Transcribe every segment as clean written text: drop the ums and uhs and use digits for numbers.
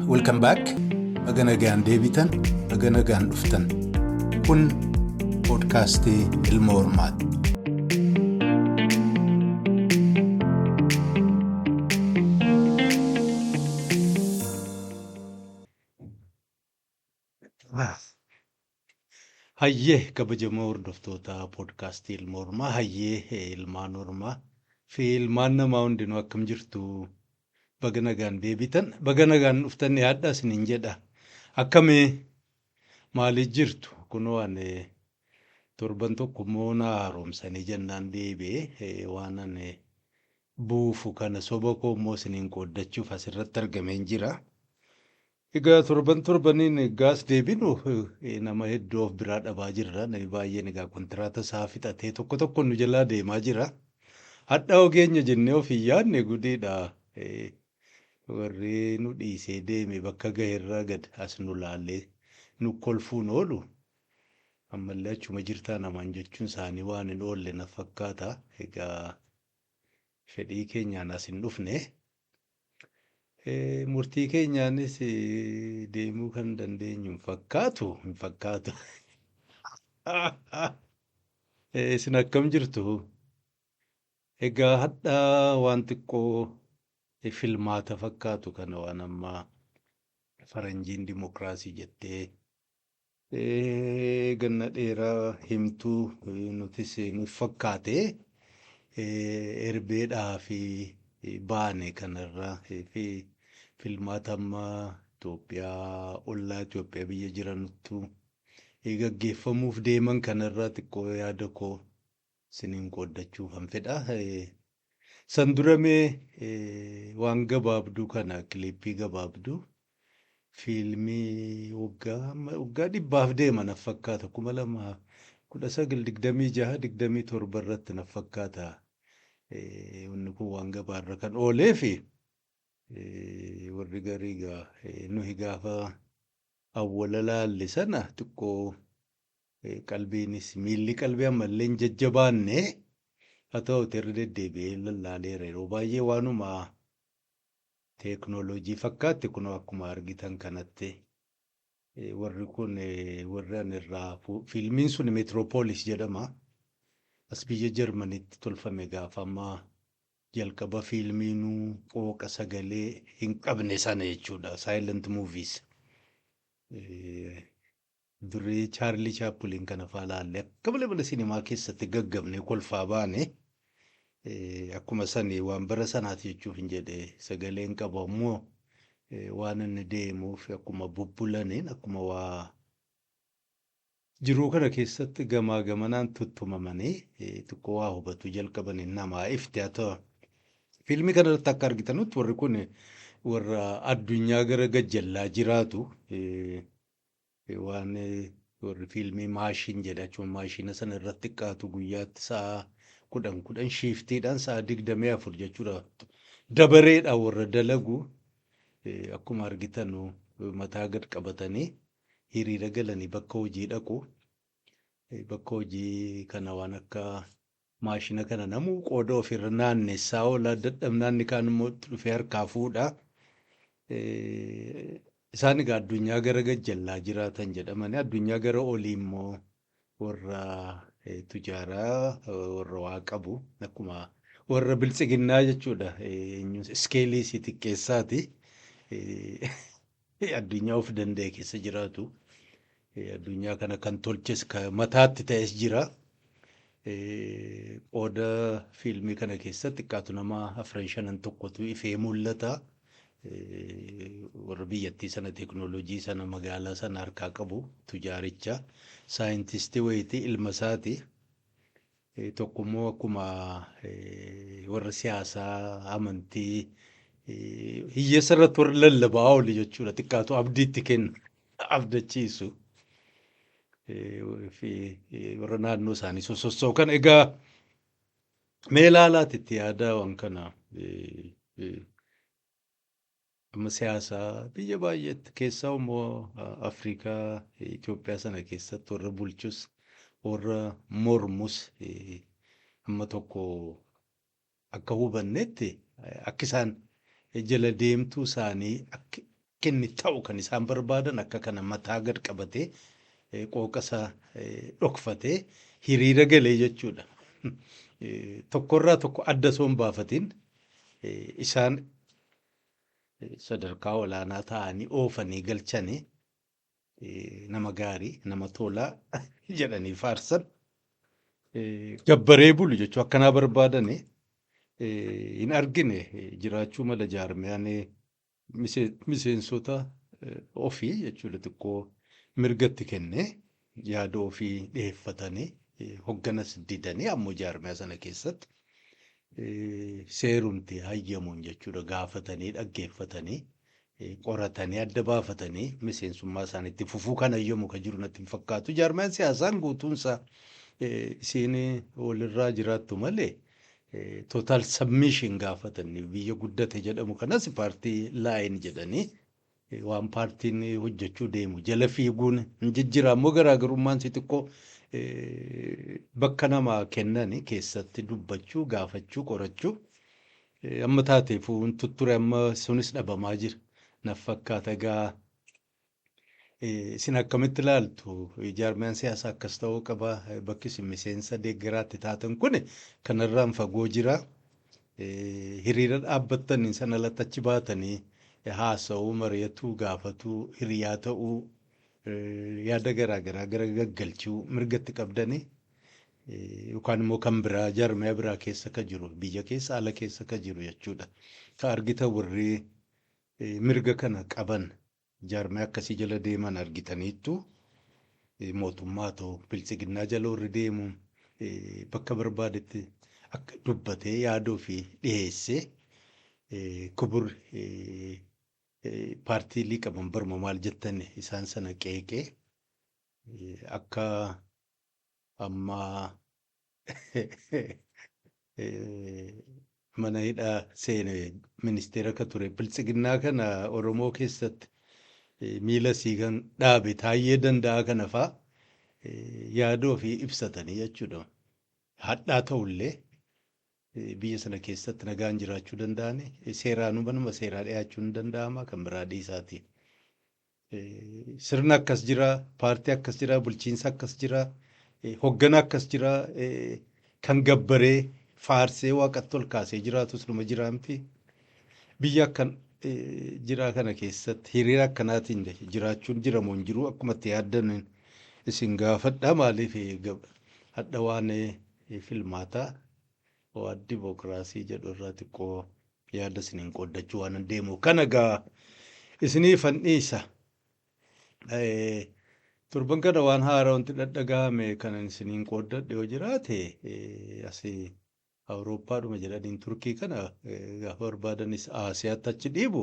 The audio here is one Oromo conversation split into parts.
Welcome back. Baga nagaan deebitan, baga nagaan dhuftan. Kun poodkaastii Ilma Hormaati. Hayyee kabajamoo hordoftoota poodkaastii Ilma Hormaa, hayyee ilmaan hormaa fi ilmaan namaa hundinuu akkam jirtu? Baga nagaan deebitan, baga nagaan dhuftan yaadda isiniin jedha. Akkamii maaliif jirtu? Kunoo ani torban tokko immoo na haaromsanii jennaan deebi'ee waan ani buufu kana soba koo immoo isiniin qooddachuuf asirratti argameen jira. Egaa torbaniin gaas deebinu nama hedduu of biraa dhabaa jirra. Namni baay'een egaa kontiraata isaa fixatee tokko nu jalaa deemaa jira. Hadhaa ogeenya jennee of hin yaadne gudiidha. Warri nu dhiisee deeme bakka gaheerraa gad as nu laallee nu kolfuun oolu. Ammallee achuma jirtaa namaan jechuun isaanii waan hin oolle na fakkaata. Egaa fedhii keenyaan as hin dhufne. Murtii keenyaanis deemuu kan dandeenyu hin fakkaatu. Isin akkam jirtu? Egaa hadhaa waan xiqqoo filmaata fakkaatu kana waan ammaa faranjiin dimokiraasii jettee ganna dheeraa himtuu nutis nuuf fakkaatee erbeedhaa fi baane kanarraa fi filmaata ammaa Itoophiyaa ollaa Itoophiyaa biyya jirantu gaggeeffamuuf deeman kanarraa xiqqoo yaada koo isiniin qooddachuu kan fedha. San duramee waan gabaabduu kana kilippii gabaabduu fiilmii waggaa dhibbaaf deema na fakkaata 2019-27 irratti na fakkaata. Wanni kun waan gabaarra kan oolee fi warri garii nuyi gaafa awwala laalle sana xiqqoo qalbiinis miilli qalbii ammallee hin jajjabaanne. Haa ta'uutii irra deddeebi'ee lallaaleera yeroo baay'ee waanuma teeknooloojii fakkaatti kun akkuma argitan kanatti warri kun warri ani irraa fiilmiin sun meetiroopooliis jedhama. As biyya Jarmaniitti tolfame gaafa ammaa jalqaba fiilmiinuu qooqa sagalee hin qabne sana jechuudha. Saayilent muuviis. Durii Chaarlii Chaappuliin kana fa'aa laalle akka malee sinimaa keessatti gaggabnee kolfaa baane. Akkuma sanii waan bara sanaati jechuuf hin jedhe sagaleen qaba immoo waan inni deemuuf akkuma bubbulaniin akkuma waa jiruu kana keessatti gamaa gamanaan tuttumamanii xiqqoo waa hubatu jalqabaniin namaa ifti. Haa ta'u fiilmii kanarratti akka argitanutti warri kun warra addunyaa gara gajjallaa jiraatu waan warri fiilmii maashin jedha jechuun maashina sana irratti xiqqaatu guyyaatti sa'a 10 shiiftiidhaan sa'a 24 jechuudha. Dabareedhaan warra dalagu akkuma argitanu mataa gad qabatanii hiriira galanii bakka hojii dhaqu. Bakka hojii kana waan akka maashina kana namuu qooda ofirra naannessaa oola dadhabnaan ni kaan immoo dhufee harkaa fuudha. Isaan egaa addunyaa gara gajjallaa jiraatan jedhamanii addunyaa gara olii immoo warra tujaaraa warra waa qabu akkuma warra biltsiginnaa jechuudha. Iskeelii si xiqqeessaati. Addunyaa of danda'e keessa jiraatu. Addunyaa kana kan tolches mataatti ta'es jira. Qooda fiilmii kana keessatti xiqqaatu nama 4-5 tokkotu ifee mul'ata. Warra biyyattii sana teeknooloojii sana magaalaa sana harkaa qabu tujaaricha saayintistii wayitii ilma isaati. Tokkommoo akkuma warra siyaasaa amantii hiyyeessa irratti warra lallabaa oolu jechuudha. Xiqqaatu abdiitti kennu abdachiisu warra naannoo isaanii sossookan. Egaa mee ilaalaati itti yaadaa waan kana amma siyaasaa biyya baay'eetti keessaa immoo Afrikaa Itoophiyaa sana keessatti warra bulchus warra mormus amma tokko akka hubannetti akka isaan jala deemtuu isaanii akka inni ta'u kan isaan barbaadan akka kana mataa gad qabatee qooqasaa dhokfatee hiriira galee jechuudha. Tokkorraa tokko adda osoo hin baafatiin isaan sadarkaa olaanaa ta'anii oofanii galchanii nama gaarii nama tolaa jedhanii faarsan gabbaree bulu jechuu akkanaa barbaadanii hin argine jiraachuu mala jaarmiyaan miseensota ofii jechuudha xiqqoo mirgatti kennee yaada ofii dhiyeeffatanii hoogganas didanii ammoo jaarmiyaa sana keessatti seerumti hayyamuun jechuudha gaafatanii dhaggeeffatanii qoratanii adda baafatanii miseensummaa isaaniitti fufuu kan hayyamu kan jiru natti hin fakkaatu. Jaarmiyaan siyaasaan guutuunsaa isiin walirraa jiraattu malee total submission gaafatanii biyya guddate jedhamu kanas paartii laayin jedhanii waan paartiin hojjechuu deemu jala fiiguun hin jijjiira ammoo garaagarummaan si xiqqoo bakka namaa kennan keessatti dubbachuu gaafachuu qorachuu amma taateefuu tutture amma sunis dhabamaa jira naf fakkaata egaa isin akkamitti ilaaltu jaarmiyaan siyaasaa akkas ta'uu qaba bakki isin miseensa deeggaraatti taatan kun kanarraan fagoo jira hiriira dhaabbattanii sana alatti achi baatanii haasa'uu mari'atuu gaafatuu hiriyaa ta'uu yaada garaagaraa gara gaggalchuu mirgatti qabdanii yookaan immoo kan biraa jaarmiyaa biraa keessa ka jiru biyya keessa ala keessa ka jiru jechuudha. Ka argita warri mirga kana qaban jaarmiyaa akkasii jala deeman argitaniittu mootummaa ta'u bilchiginnaa jala warri deemu bakka barbaadetti akka dubbatee yaaduu fi dhiyeessee kubur paartiilii qaban barma maal jettan isaan sana qeeqee akka amma mana hidhaa seene ministeera ka ture bilchiginnaa kana Oromoo keessatti miila siigan dhaabe taayyee danda'a kana fa'a yaaduu fi ibsatanii jechuudha. Hadhaa ta'ullee biyya sana keessatti nagaan jiraachuu danda'ani seeraanuu manuma seeraa dhiyaachuu hin danda'ama kan biraa dhiisaati. Sirna akkas jira paartii akkas jira bulchiinsa akkas jira hoggana akkas jira kan gabbaree faarsee waaqatti ol kaasee jiraatus numa jiraamti biyya akkan jiraa kana keessatti hiriira akkanaatiin jiraachuun jiramoo hin jiru akkuma itti yaaddan isin gaafadha maaliif hadha waan filmaataa waan dimookiraasii jedhu irraa xiqqoo yaada isiniin qooddachuu waan deemu kana gaa isinii fandhiisa. Turban kana waan haaraa wanti dhadhagahame kanan isiniin qooddadhe yoo jiraate asii Awurooppaadhuma jedhaniin Turkii kana gaafa barbaadanis Aasiyaatti achi dhiibu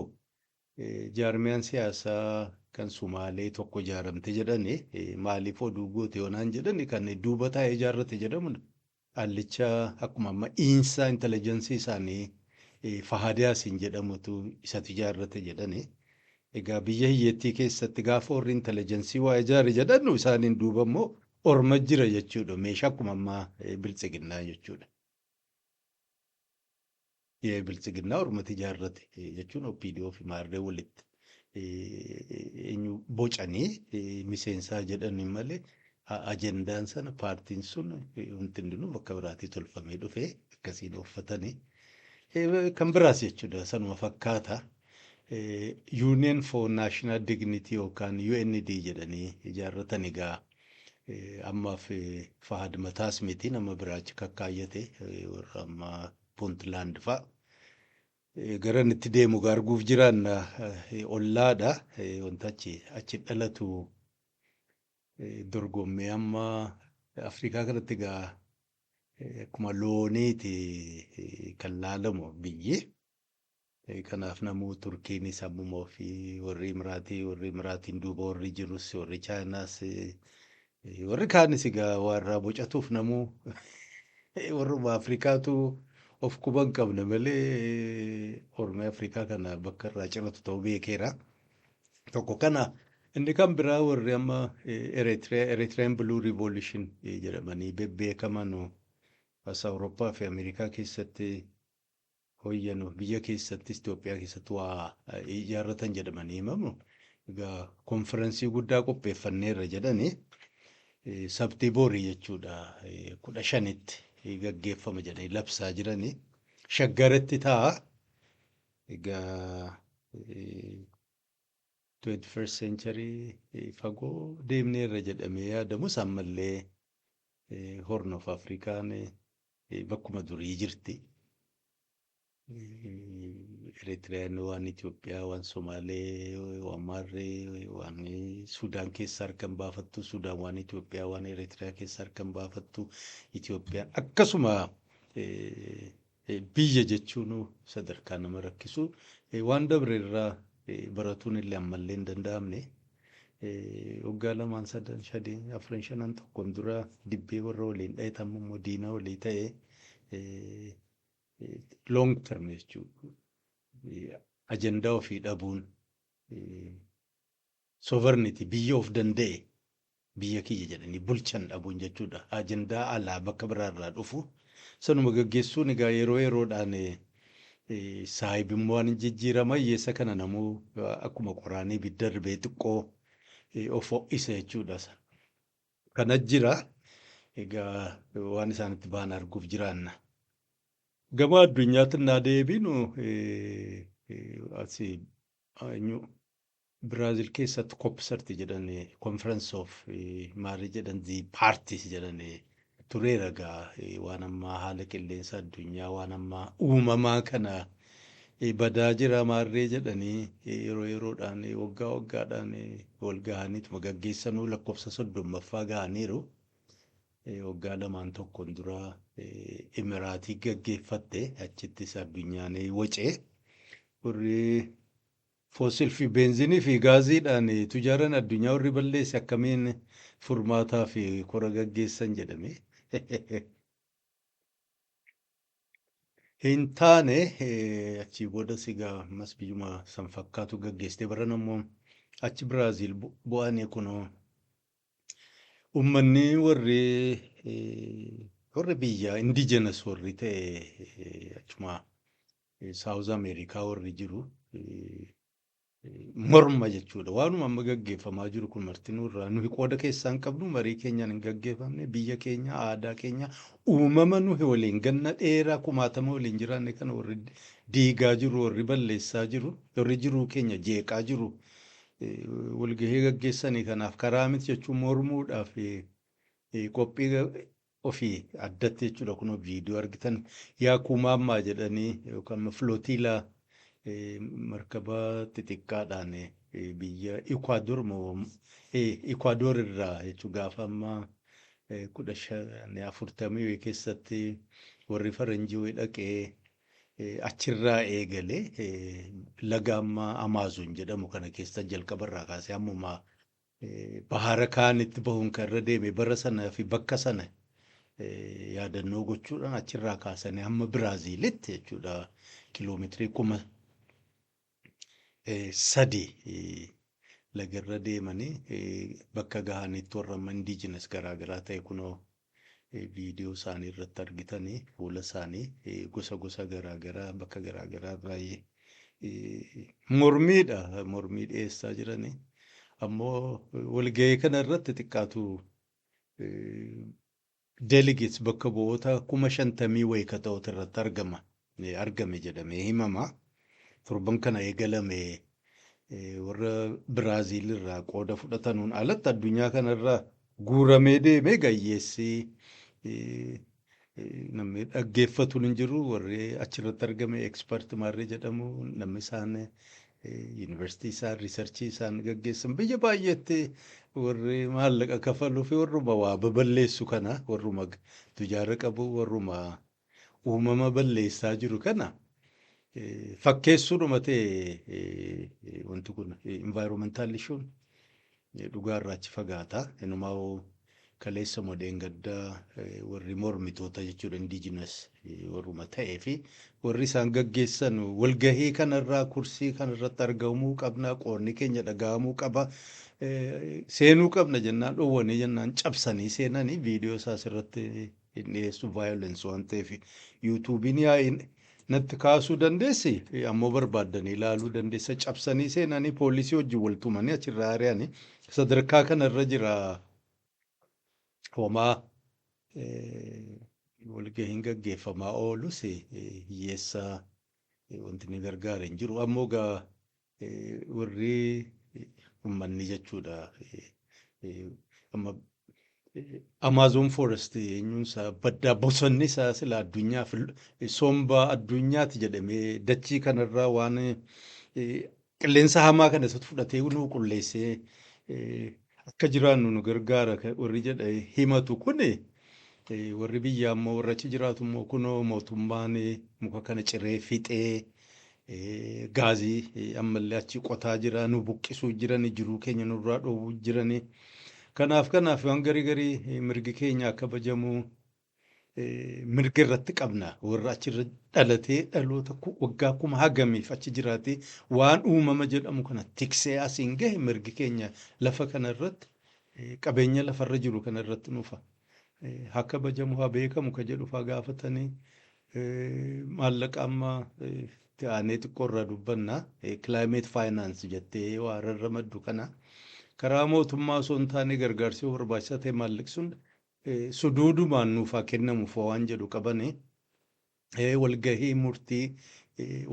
jaarmiyaan siyaasaa kan Sumaalee tokko ijaaramte jedhani maaliif oduu goote yoonaan jedhani kan duuba taa'ee ijaarrate jedhamu allicha akkuma amma iinsaa intelligensii isaanii Fahad Yaasiin jedhamutu isatti ijaarrate jedhani. Egaa biyya hiyyeettii keessatti gaafa warri intelligensii waa ijaare jedhannu isaaniin duuba immoo orma jira jechuudha meeshaa akkuma ammaa bilchiginnaa jechuudha. Bilchiginnaa ormatti ijaarrate jechuun OPDO fi maarree walitti eenyu bocanii miseensaa jedhanii malee ajendaan sana paartiin sun wanti hundinuu bakka biraatii tolfamee dhufee akkasiin uffatanii kan biraas jechuudha sanuma fakkaata. Union for National Dignity yookaan UND jedhanii ijaarratan egaa ammaaf Fahad mataas miti nama biraachi kakkaayyate warra amma Puntland fa'a. Garan itti deemu garguuf jiran ollaadha wanta achi dhalatu dorgommee amma Afrikaa kanatti egaa akkuma looniiti kan laalamu biyyi. Kanaaf namuu Turkiinis ammoo fi warri Imiraatiin duuba warri jirus warri Chaayinaas warri kaanis egaa warra bocatuuf namuu warruma Afrikaatu of quban qabna malee ormi Afrikaa kana bakka irraa ciratu ta'uu beekeera. Tokko kana inni kan biraa warri amma Eritrean Blue Revolution jedhamanii bebbeekaman as Awurooppaa fi Ameerikaa keessatti hoyyanu biyya keessattis Itoophiyaa keessatti waa ijaarratan jedhamanii himamu. Egaa konfiraansii guddaa qopheeffanneerra jedhanii sabtii boorii jechuudha 15tti gaggeeffama jedhanii labsaa jiranii. Shaggaratti ta'a. Egaa 21st century fagoo deemneerra jedhamee yaadamus ammallee Horn of Afrikaan bakkuma durii jirti. Eritiriyaan waan Itoophiyaa, waan Somaalee, waan Maarree, waan Sudaan keessa harkan baafattu, Sudaan waan Itoophiyaa, waan Eritiriyaa keessa harkan baafattu, Itoophiyaan akkasuma biyya jechuun sadarkaa nama rakkisu waan dabre irraa baratuun illee ammallee hin danda'amne. Waggaa lamaan sadan shadii afran shanan tokkoon dura dibbee warra waliin dhahetamu immoo diinaa walii ta'e long term jechuudha. Ajandaa ofii dhabuun sovereignty biyya of danda'e biyya kiyya jedhanii bulchan dhabuun jechuudha. Ajandaa alaa bakka biraarraa dhufu sanuma gaggeessuun egaa yeroo yeroodhaan saayibimmoo waan jijjiirama hiyyeessa kana namuu akkuma qoraanii ibidda darbee xiqqoo of ho'isa jechuudha. Kana jira egaa waan isaanitti ba'an arguuf jiraanna. Gama addunyaatti naa deebinu asii Biraazil keessatti COP30 jedhanii conference of maarii jedhan the parties jedhanii tureera egaa waan ammaa haala qilleensa addunyaa waan ammaa uumamaa kana badaa jira maarree jedhanii yeroo yeroodhaan waggaa waggaadhaan wal gahaniituma gaggeessanuu lakkoofsa 30ffaa gahaniiru. Waggaa lamaan tokkoon dura Imiraatii gaggeeffatte achittis addunyaan wacee warri foosil fi beenzinii fi gaaziidhaan tujaaran addunyaa warri balleesse akkamiin furmaataa fi kora gaggeessan jedhame. Hin taane achii booda sigaa ammas biyyuma san fakkaatu gaggeessite baran ammoo achi Biraazil bu'anii kunoo uummanni warri biyya indigenous warri ta'e achuma South America warri jiru morma jechuudha. Waanuma amma gaggeeffamaa jiru kun martinuu irraa nuyi qooda keessaa hin qabnu marii keenyaan hin gaggeeffamne biyya keenya aadaa keenya uumama nuyi waliin ganna dheeraa kumaatama waliin jiraanne kana warri diigaa jiru warri balleessaa jiru warri jiruu keenya jeeqaa jiru walgahii gaggeessanii kanaaf karaa miti jechuun mormuudhaaf qophii ofii addatti jechuudha. Kun viidiyoo argitan yaa kumaammaa jedhanii yookaan filootiilaa markaba xixiqqaadhaan biyya Ikwaador irraa jechuun gaafa ammaa 1540 keessatti warri faranjii dhaqee achirraa eegalee laga ammaa Amaazoon jedhamu kana keessa jalqabarraa kaasee ammuma bahara kaanitti bahuun kan irra deeme bara sanaa fi bakka sana yaadannoo gochuudhaan achirraa kaasanii hamma Biraazilitti jechuudha kiloomeetirii 3,000 lagarra deemanii bakka gahanitti warra indigenous garaagaraa ta'e kunoo viidiyoo isaanii irratti argitanii fuula isaanii gosa garaagaraa bakka garaagaraa baay'ee mormii dhiyeessaa jiranii ammoo walgahii kana irratti xiqqaatu delegates bakka bu'oota 50,000 wayii ta'utu irratti argame jedhamee himama. Torban kana eegalame warra Biraazil irraa qooda fudhatanuun alatti addunyaa kanarraa guuramee deemee gayyeessii namni dhaggeeffatu hin jiru. Warri achirratti argame expert maarree jedhamu namni isaan yuunivarsiitii isaan riisarchii isaan gaggeessan biyya baay'eetti warri maallaqa kafaluu fi warruma waa baballeessu kana warruma tujaara qabu warruma uumama balleessaa jiru kana. Fakkeessuudhuma ta'e wanti kun environmental issuun dhugaarraa achi fagaata. Inumaa kaleessa modeen gaddaa warri mormitoota jechuudha indigenous warruma ta'ee fi warri isaan gaggeessan walgahii kanarraa kursii kanarratti argamuu qabna qoonni keenya dhaga'amuu qaba seenuu qabna jennaan dhoowwanii jennaan cabsanii seenanii viidiyoo isaas irratti dhiyeessu violence waan ta'eef yuutuubiin yaa'iin natti kaasuu dandeessi ammoo barbaaddanii ilaaluu dandeessa cabsanii seenanii poolisii wajjin wal tumanii achirraa ari'anii sadarkaa kanarra jira homaa walgahiin gaggeeffamaa oolus hiyyeessaa wanti ni gargaara hin jiru ammoo gaa warri uummanni jechuudha amma Amazon Forest eenyuunsaa baddaa bosonni isaa sila addunyaaf somba addunyaati jedhamee dachii kanarraa waan qilleensa hamaa kana isatti fudhatee nu qulleessee akka jiraannu nu gargaara warri jedha himatu kun warri biyya ammoo warra achi jiraatu immoo kunoo mootummaan muka kana ciree fixee gaazii ammallee achi qotaa jira nu buqqisuu jirani jiruu keenya nurraa dhoowwuu jirani. Kanaaf waan garii mirgi keenya akka kabajamu mirga irratti qabna warra achirra dhalatee dhaloota waggaa kuma hagamiif achi jiraatee waan uumama jedhamu kana tiksee asiin gahe mirgi keenya lafa kanarratti qabeenya lafarra jiru kanarratti nuufa haa kabajamu haa beekamu ka jedhu faa gaafatanii maallaqa amma ta'anii xiqqoorraa dubbanna climate finance jettee waa rarramaddu kana. Karaa mootummaa osoo hin taane gargaarsi barbaachisaa ta'e maallaqi sun suduudumaan nuuf haa kennamuuf waan jedhu qabane walgahii murtii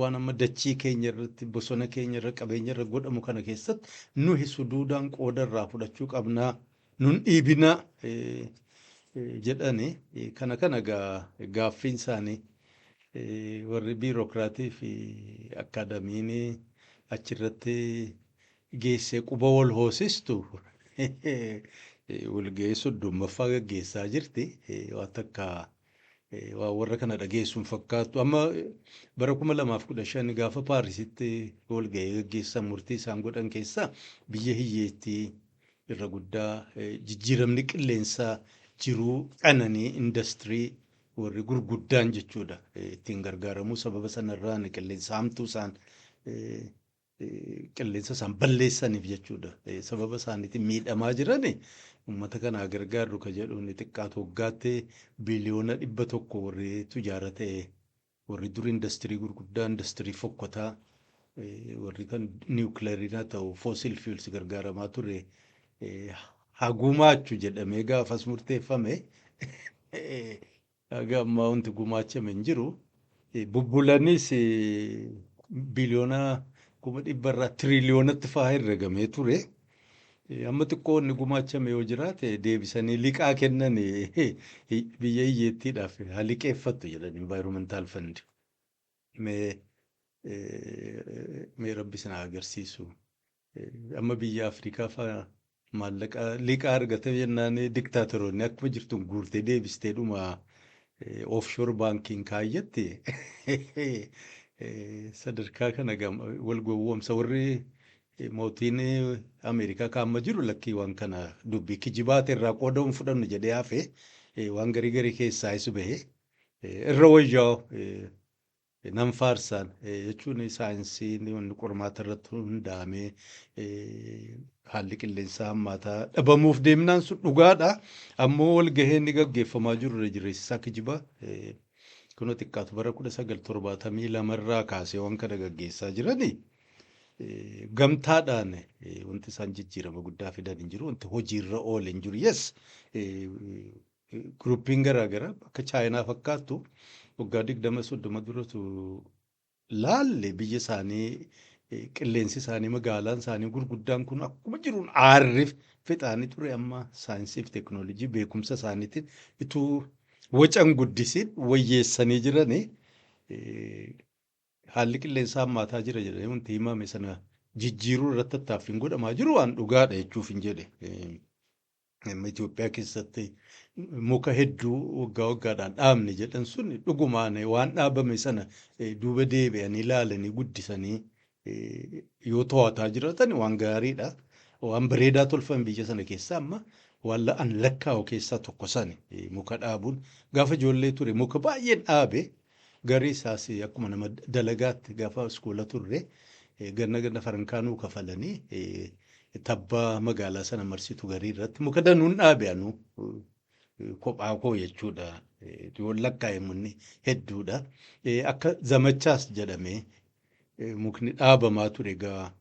waan amma dachii keenya irratti bosona keenya irra qabeenya irra godhamu kana keessatti nuyi suduudaan qooda irraa fudhachuu qabnaa nun dhiibinaa jedhani kana gaaffiin isaanii warri biirokiraatii fi akaadamiin achirratti. Geessee quba wal hoosistu walgahii soddommaffaa gaggeessaa jirti waan takka waan warra kana dhageessuun fakkaatu amma bara 2015 gaafa Paarisitti walgahii gaggeessan murtii isaan godhan keessaa biyya hiyyeettii irra guddaa jijjiiramni qilleensaa jiruu qananii industirii warri gurguddaan jechuudha ittiin gargaaramuu sababa sanarraan qilleensa hamtuu isaan qilleensa isaan balleessaniif jechuudha sababa isaaniitiin miidhamaa jirani uummata kanaa gargaarru ka jedhuun xiqqaatu waggaatti biliyoona 100 warri tujaara ta'e warri dur industirii gurguddaa industirii fokkotaa warri kan niwukileeriin haa ta'u foosil fiils gargaaramaa ture hagumaachu jedhamee gaafas murteeffame haga ammaa wanti gumaachame hin jiru bubbulanis biliyoona 100 tiriliyoonatti fa'aa herregamee ture. Amma xiqqoonni gumaachame yoo jiraate deebisanii liqaa kennan biyya hiyyeettiidhaaf haa liqeeffattu jedhan environmental fund. Mee rabbi sana agarsiisu. Amma biyya Afrikaa fa'aa maallaqa liqaa argate jennaan diktaatoroonni akkuma jirtu guurtee deebistee dhuma offshore bankiin kaayyatti. Sadarkaa kana wal gowwoomsa warri mootiin Ameerikaa kaamma jiru lakkii waan kana dubbii kijibaate irraa qoodamuun fudhannu jedhee hafe waan garii keessaa isu bahe irra wayyaa'u nan faarsaan jechuun saayinsiin wanni qormaata irratti hundaa'amee haalli qilleensaa hammaataa dhabamuuf deemnaan sun dhugaadha ammoo walgaheen ni gaggeeffamaa jiru irra jireessisaa kijibaa. Kun xiqqaatu bara 1972 irraa kaasee waan kana gaggeessaa jirani gamtaadhaan wanti isaan jijjiirama guddaa fidan hin jiru wanti hojiirra oole hin jiru yes Guruppiin garaagaraa akka chaayinaa fakkaattu waggaa 20-30 duratu laalle biyya isaanii qilleensi isaanii magaalaan isaanii gurguddaan kun akkuma jiruun aarriif fixaanii ture amma saayinsii fi teekinooloojii beekumsa isaaniitiin ituu wacan guddisiin wayyeessanii jiranii haalli qilleensaa hammaataa jira jedhanii wanti himame sana jijjiiruu irratti tattaaffiin godhamaa jiru waan dhugaadha jechuuf hin jedhe. Itoophiyaa keessatti muka hedduu waggaa waggaadhaan dhaabne jedhan sun dhugumaan waan dhaabame sana duuba deebi'anii ilaalanii guddisanii yoo to'ataa jiraatan waan gaariidha. Waan bareedaa tolfan biyya sana keessaa amma waan la'an lakkaa'u keessaa tokko sani muka dhaabuun gaafa ijoollee ture muka baay'een dhaabe garii isaas akkuma nama dalagaatti gaafa iskoola turre ganna farankaanuu kafalanii tabbaa magaalaa sana marsitu garii irratti muka danuun dhaabe anu kophaa koo jechuudha. Yoon lakkaa'amu hedduudha. Akka zamachaas jedhamee mukni dhaabamaa ture egaa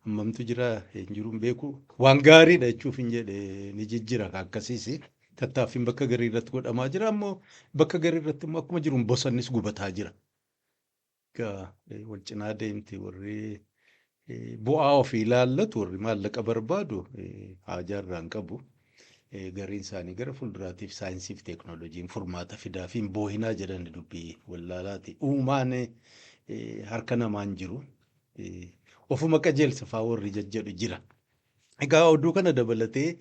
hammamtu jira hin jiru hin beeku. Waan gaariidha jechuuf hin jedhe ni jijjiira akkasiis. Tattaaffiin bakka garii irratti godhamaa jira ammoo bakka garii irratti immoo akkuma jiruun bosonnis gubataa jira. Egaa wal cinaa deemti warri bu'aa ofii ilaallatu warri maallaqa barbaadu haajaa irraa hin qabu. Gariin isaanii gara fuulduraatiif saayinsii fi teekinooloojiin furmaata fidaa fi boohinaa jedhan dubbii wallaalaati. Uumaan harka namaan jiru. Ofuma qajeelsa warri jajjadhu jira. Egaa oduu kana dabalatee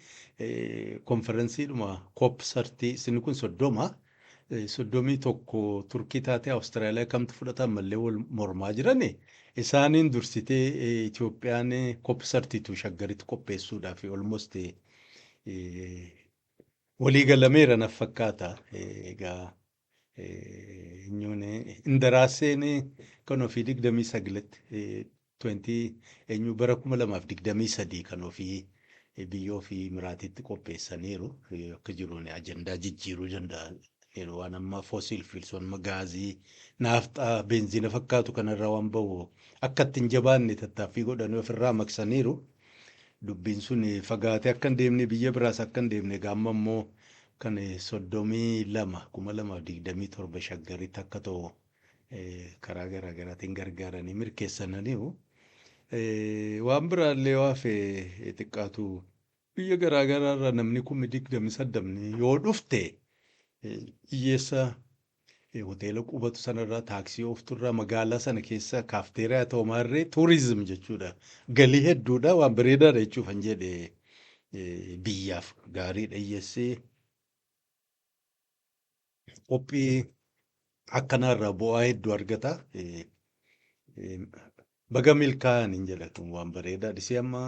konferensiidhuma COP30 isin kun 30 31 Turkii taatee Awustiraaliyaa kamtu fudhatan mallee wal mormaa jirani. Isaaniin dursitee Itoophiyaan COP32 shaggaritti qopheessuudhaaf almost walii galameera naf fakkaata. Egaa indaraaseen kan ofii 29 eenyu bara 2023 kan ofii biyya ofii miraatiitti qopheessaniiru akka jiruun ajandaa jijjiiruu danda'an waan amma fossil fuels waan gaazii naafxaa beenzina fakkaatu kanarraa waan bahu akka ittiin jabaanne tattaaffii godhanii ofirraa maqsaniiru. Dubbiin sun fagaatee akka hin deemne biyya biraas akka hin deemne gaamma immoo kan 32,2027 shaggaritti akka ta'u karaa garaagaraatiin gargaaranii mirkeessananiiru. Waan biraallee waafe xiqqaatu biyya garaagaraarraa namni 28,000 yoo dhufte hiyyeessa hoteela qubatu sanarraa taaksii oofturraa magaalaa sana keessa kaafteeriyaa ta'u maarree tuurizim jechuudha. Galii hedduudha waan bareedaadha jechuuf kan jedhe biyyaaf gaariidha hiyyeessee qophii akkanaarraa bu'aa hedduu argata. Baga milkaa'an hin jedhatu waan bareedaa dhisee amma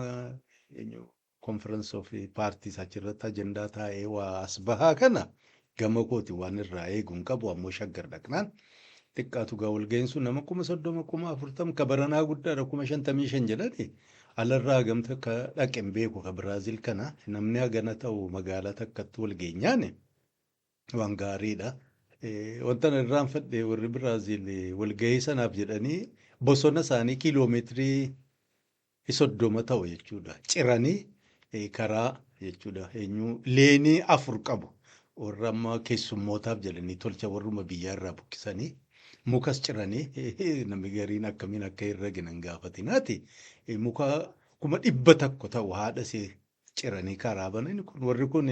conference of parties achirratti ajandaa taa'ee waa as bahaa kana gama kooti waan irraa eeguun qabu ammoo shaggar dhaqnaan xiqqaatu gaa walga'iinsu nama 30,040 ka baranaa guddaadha 55 jedhani alarraa gamta ka dhaqen beeku ka Biraazil kana namni hagana ta'u magaalaa takkatti walgeenyaan waan gaariidha. Wanta irraan fadhee warri Biraazil walgahii sanaaf jedhanii bosona isaanii kiiloomeetirii 30 ta'u jechuudha. Ciranii karaa jechuudha. Leenii 4 qabu. Warra amma keessummootaaf jedhanii tolcha warruma biyyaarraa buqqisanii mukas ciranii namni gariin akkamiin akka irra ginan gaafatinaati. Muka 100 ta'u haadha ciranii karaa banan kun warri kun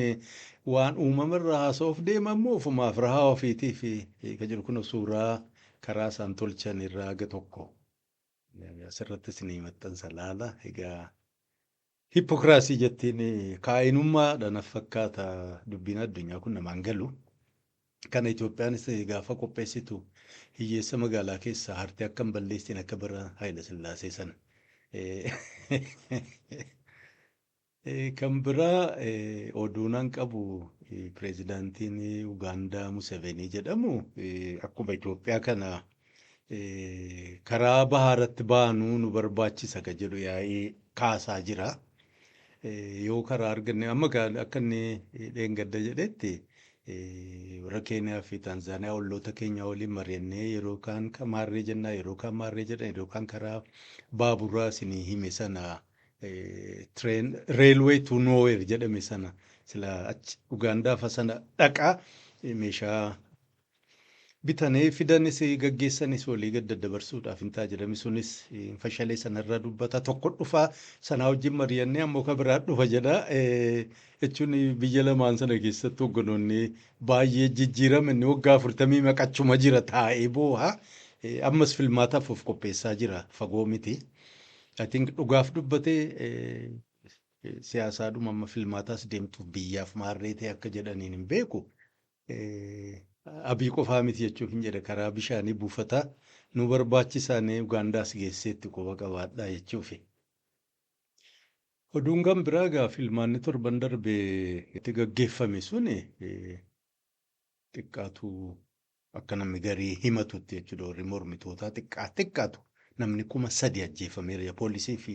waan uumamarraa haasa'uuf deemamoo ofumaaf rahaa ofiitiif kan jiru kun suuraa karaa isaan tolchan irraa aga tokko asirratti isin maxxansa laala. Egaa hipokiraasii jettiin kaa'inummaadhaan fakkaata dubbiin addunyaa kun namaan galu. Kana Itoophiyaanis gaafa qopheessitu hiyyeessa magaalaa keessaa hartee akka hin balleessin akka bara Haayila Sillaasee sana. Kan biraa oduunaan qabu pireezidaantiin Ugaandaa Museveenii jedhamu akkuma Itoophiyaa kana karaa bahaaratti baanuu nu barbaachisa ka jedhu yaa'ii kaasaa jira. Yoo karaa arganne amma akka inni dheengadda jedhetti warra Keeniyaa fi Taanzaaniyaa olloota keenya waliin mari'annee yeroo kaan maarree jennaa yeroo kaan maarree jedhan yeroo kaan karaa baaburaa isinii hime sana railway to nowhere jedhame sana sila achi Ugaandaa fa sana dhaqaa meeshaa bitanii fidanis gaggeessanis walii gad daddabarsuudhaaf hin jedhame sunis fashalee sanarraa dubbata tokko dhufaa sanaa wajjin mari'annee ammoo ka biraa dhufa jedha. Jechuun biyya lamaan sana keessatti hogganoonni baay'ee jijjiirama inni waggaa 40 maqachuma jira taa'ee boo'a. Ammas filmaataaf of qopheessaa jira fagoo miti. I think dhugaaf dubbatee siyaasaadhuma amma filmaataas deemtuuf biyyaaf maarree ta'e akka jedhaniin hin beeku. Abii qofaa miti jechuuf hin jedhe karaa bishaanii buufataa nu barbaachisaanii Ugaandaas geesseetti quba qabaadhaa jechuufi. Oduun kan biraa egaa filmaanni torban darbee itti gaggeeffame suni xiqqaatu akka namni garii himatutti jechuudha warri mormitootaa xiqqaatu namni 3,000 ajjeefameera poolisii fi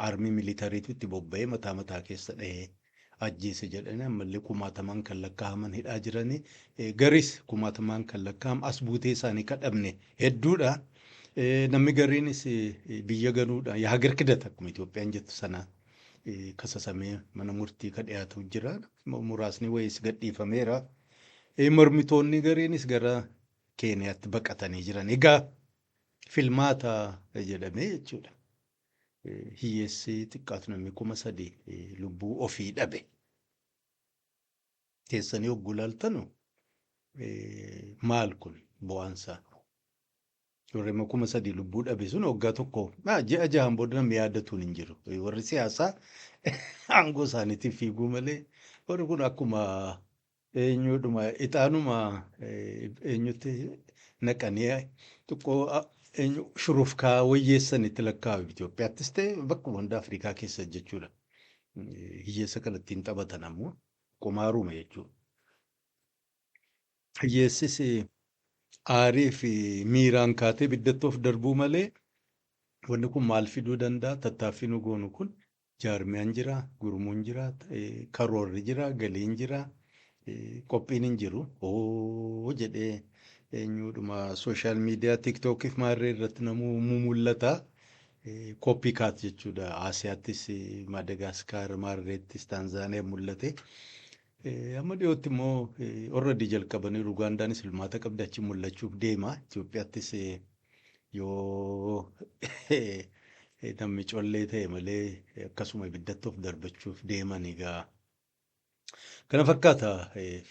aarmii militariitu itti bobba'ee mataa keessa dhahee ajjeese jedhanii ammallee kumaatamaan kan lakkaa'aman hidhaa jiranii. Garis kumaatamaan kan lakkaa'aman as buutee isaanii kadhabne hedduudha. Namni gariinis biyya galuudha. Yaa hagar kidata akkuma Itoophiyaan jettu sana kasasamee mana murtii kan dhiyaatu jira. Muraasni wayiis gadhiifameera. Mormitoonni gariinis gara Keeniyaatti baqatanii jiran. Egaa filmaata jedhamee jechuudha. Hiyyeessi xiqqaatu namni 3,000 lubbuu ofii dhabe. Keessanii hogguu ilaaltanu maal kun bu'aansaa? Warri 3,000 lubbuu dhabe sun waggaa tokko ji'a jahan booda namni yaadatuun hin jiru. Warri siyaasaa aangoo isaaniitiif fiiguu malee warri kun akkuma eenyuudhuma ixaanuma eenyutti naqanii xiqqoo shuruuf wayyeessan itti lakkaa'u Itoophiyaattis ta'e bakka hunda Afrikaa keessa jechuudha. Hiyyeessa kanatti hin taphatan ammoo qumaaruma jechuudha. Hiyyeessis aarii fi miiraan kaatee biddatti of darbuu malee wanni kun maal fiduu danda'a? Tattaaffii nu goonu kun jaarmiyaan jira, gurmuun jira, karoorri jira, galiin jira. Qophiin hin jiru. Jedhee eenyuudhuma sooshaal miidiyaa tiiktookii fi maarree irratti namuu mul'ata. Koppii kaat jechuudha. Asiyaattis Madagaskar maarreettis Taanzaaniyaa mul'ate. Amma dhiyootti immoo already jalqabanii Ugaandaanis filmaata qabdi achi mul'achuuf deema. Itoophiyaattis yoo namni collee ta'e malee akkasuma ibiddatti of darbachuuf deeman egaa. Kana fakkaata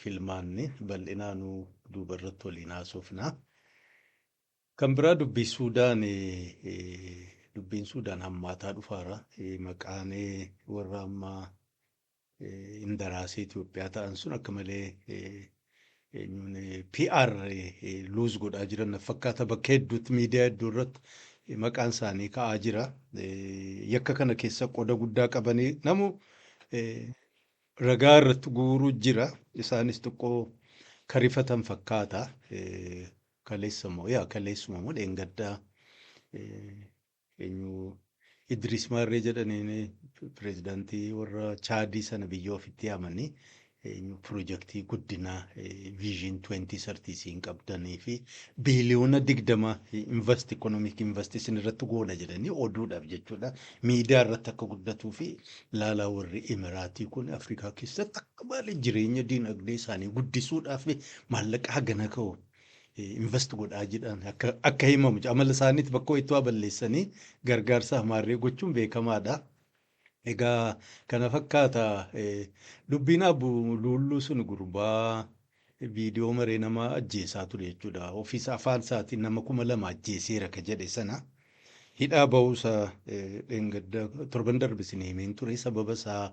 filmaanni bal'inaanuu duuba irratti waliin haasofna. Kan biraa dubbiin Suudaan hammaataa dhufaara. Maqaan warra ammaa indaraasee Itoophiyaa ta'an sun akka malee PR luuz godhaa jiran fakkaata bakka hedduutti miidiyaa hedduu irratti maqaan isaanii ka'aa jira. Yakka kana keessa qooda guddaa qabanii namu ragaa irratti guuruu jira. Isaanis xiqqoo karifatan fakkaata. Kaleessuma moo dheengaddaa Idris Maarree jedhaniin pireezidaantii warra Chaadii sana biyya ofitti yaamanii piroojeektii guddinaa viizhin 2030 qabdanii fi biiliyoona 20 ikonomik investisin irratti goona jedhanii oduudhaaf jechuudha. Miidiyaa irratti akka guddatuu fi laalaa warri Imiraatii kun Afrikaa keessatti akka malee jireenya diinagdee isaanii guddisuudhaaf maallaqa hagana ka'u invest godhaa jedhan akka himamu amala isaaniitti bakka itti waa balleessanii gargaarsa maarree gochuun beekamaadha. Egaa kana fakkaata dubbiin Abuu Luulluu sun gurbaa viidiyoo maree nama ajjeesaa ture jechuudha. Ofiisa afaan isaatiin nama 2,000 ajjeeseera ka jedhe sana hidhaa ba'uusaa dheengadda torban darbisin himeen ture. Sababa isaa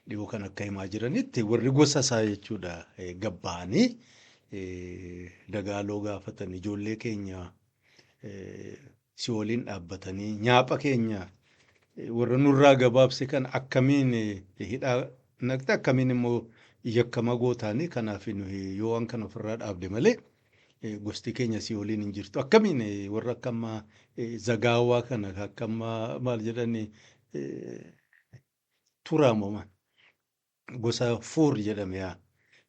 dhiyoo kan akka himaa jiranitti warri gosa isaa jechuudha gabba'anii dagaaloo gaafatan ijoollee keenya si waliin dhaabbatanii nyaapha keenya warra nurraa gabaabse kan akkamiin hidhaa naqxe akkamiin immoo yakkamaa gootaanii kanaaf yoo waan kana ofirraa dhaabde malee gosti keenya si waliin hin jirtu akkamiin warra akka ammaa zagaawaa kana akka ammaa maal jedhani turaamoman gosa fuur jedhame yaa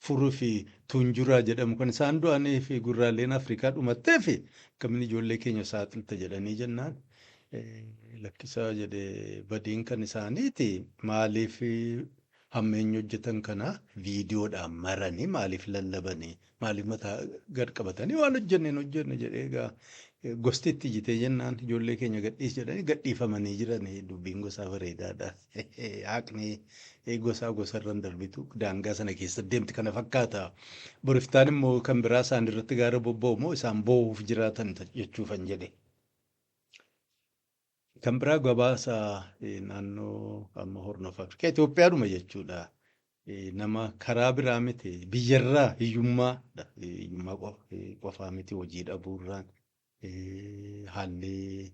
furuu fi tunjuraa jedhamu kan isaan du'anii fi gurraaleen Afrikaa dhumattee fi akkamiin ijoollee keenya saaxilta jedhanii jennaan. Lakkisaa jedhee badiin kan isaaniiti maaliif hammeenyi hojjetan kana viidiyoodhaan maranii maaliif lallabanii maaliif mataa gad qabatanii waan hojjenne jedhee egaa gosti itti jitee jennaan ijoollee keenya gadhiis jedhanii gadhiifamanii jiran dubbiin gosaa bareedaadha. Haaqni gosarran darbitu daangaa sana keessa deemti kana fakkaata. Boriftaan immoo kan biraa isaan irratti gaara bobba'u immoo isaan boo'uuf jiraatan jechuufan jedhe. Kan biraa gabaasa naannoo amma Hornoof Afrikaa Itoophiyaadhuma jechuudha. Nama karaa biraa miti biyyarraa hiyyummaa qofaa miti hojii dhabuurraan haalli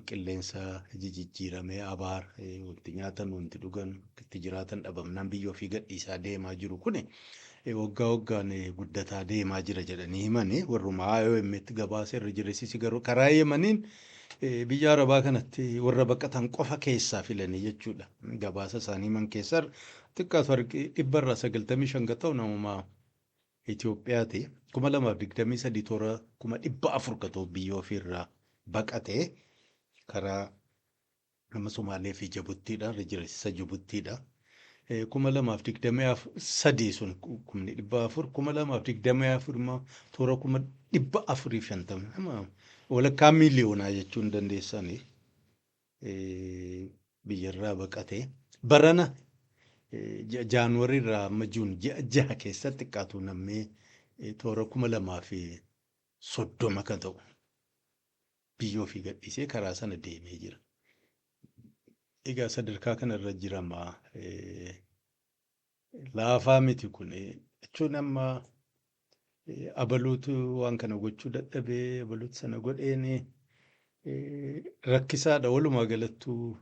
qilleensa jijjiiramee abaar wanti nyaatan wanti dhugan itti jiraatan dhabamnaan biyya ofii gadhiisaa deemaa jiru kun waggaa waggaan guddataa deemaa jira jedhanii himanii warrumaa IOM'tti gabaasa irra jireessisi garuu karaa Yemaniin biyya Arabaa kanatti warra baqatan qofa keessaa filanii jechuudha. Gabaasa isaanii himan keessaa xiqqaatu 195 ta'u namummaa Itoophiyaati. 2023 toora 400 ka ta'u biyya ofiirraa baqatee karaa nama Somaalee fi Jibuttiidhaan jireessisa Jibuttiidha. 2023 sun 400 2024 immoo toora 450 walakkaa miiliyoonaa jechuun dandeessanii biyyarraa baqatee barana jaanuwarii irraa amma juun jaha keessatti xiqqaatu nammee toora 2030 kan ta'u biyya ofii gadhiisee karaa sana deemee jira. Egaa sadarkaa kanarra jirama laafaa miti kun jechuun amma abaluutu waan kana gochuu dadhabee abaluutu sana godheen rakkisaadha. Walumaa galattuu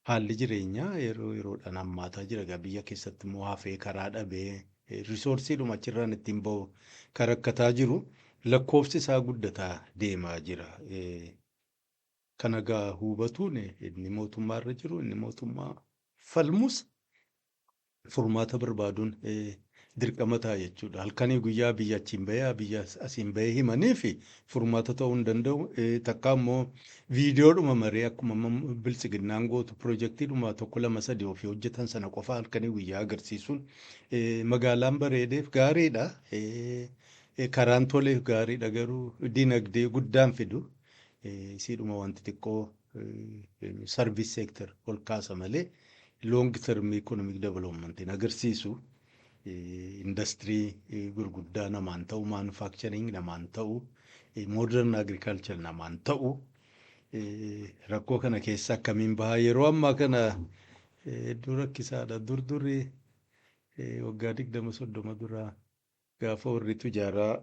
haalli jireenyaa yeroodhaan hammaataa jira. Biyya keessatti immoo hafee karaa dhabee riisoorsiidhuma achirraan ittiin bahu kan rakkataa jiru lakkoofsi isaa guddataa deemaa jira. Kana gaa hubatuun inni mootummaarra jiru inni mootummaa falmus furmaata barbaaduun dirqama ta'a jechuudha. Halkanii guyyaa biyya achiin bahee biyya asiin bahee himanii fi furmaata ta'uu hin danda'u. Takka immoo viidiyoodhuma maree akkuma biltsiginnaan gootu piroojeektiidhuma tokko lama sadii ofii hojjetan sana qofa halkanii guyyaa agarsiisuun magaalaan bareedeef gaariidha. Karaan toleef gaariidha garuu dinagdee guddaan fidu. Siidhuma wanti xiqqoo sarviis seektar ol kaasa malee loong term ikonomik developmentiin agarsiisu industirii gurguddaa namaan ta'u maanufaaktcharing namaan ta'u moodern agriikaalchar namaan ta'u rakkoo kana keessa akkamiin bahaa yeroo ammaa kana hedduu rakkisaadha. Durri waggaa 20-30 duraa gaafa warri tujaaraa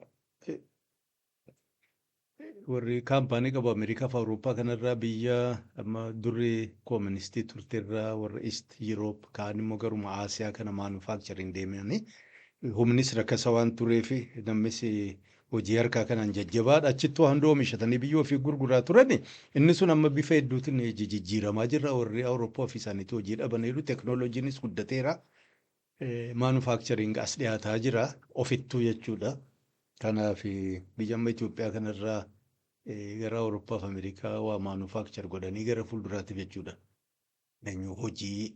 warri kaampaanii qabu Ameerikaa fi Awurooppaa kanarraa biyya amma durri kooministii turteerraa warra East Europe kaan immoo garuma Aasiyaa kana maanufaaktcharing deemanii humnis rakkasa waan tureef namnis hojii harkaa kanaan jajjabaadha. Achitti waan oomishatanii biyya ofii gurguraa turan inni sun amma bifa hedduutiin jijjiiramaa jirra. Warri Awurooppaa ofii isaaniitti hojii dhabaniiru teeknooloojiinis guddateera. Maanufaaktcharing as dhiyaataa jira ofittuu jechuudha. Kanaaf biyya amma Itoophiyaa kanarraa gara Awurooppaa fi Ameerikaa waa maanufaaktchar godhanii gara fuulduraatti jechuudha. Hojii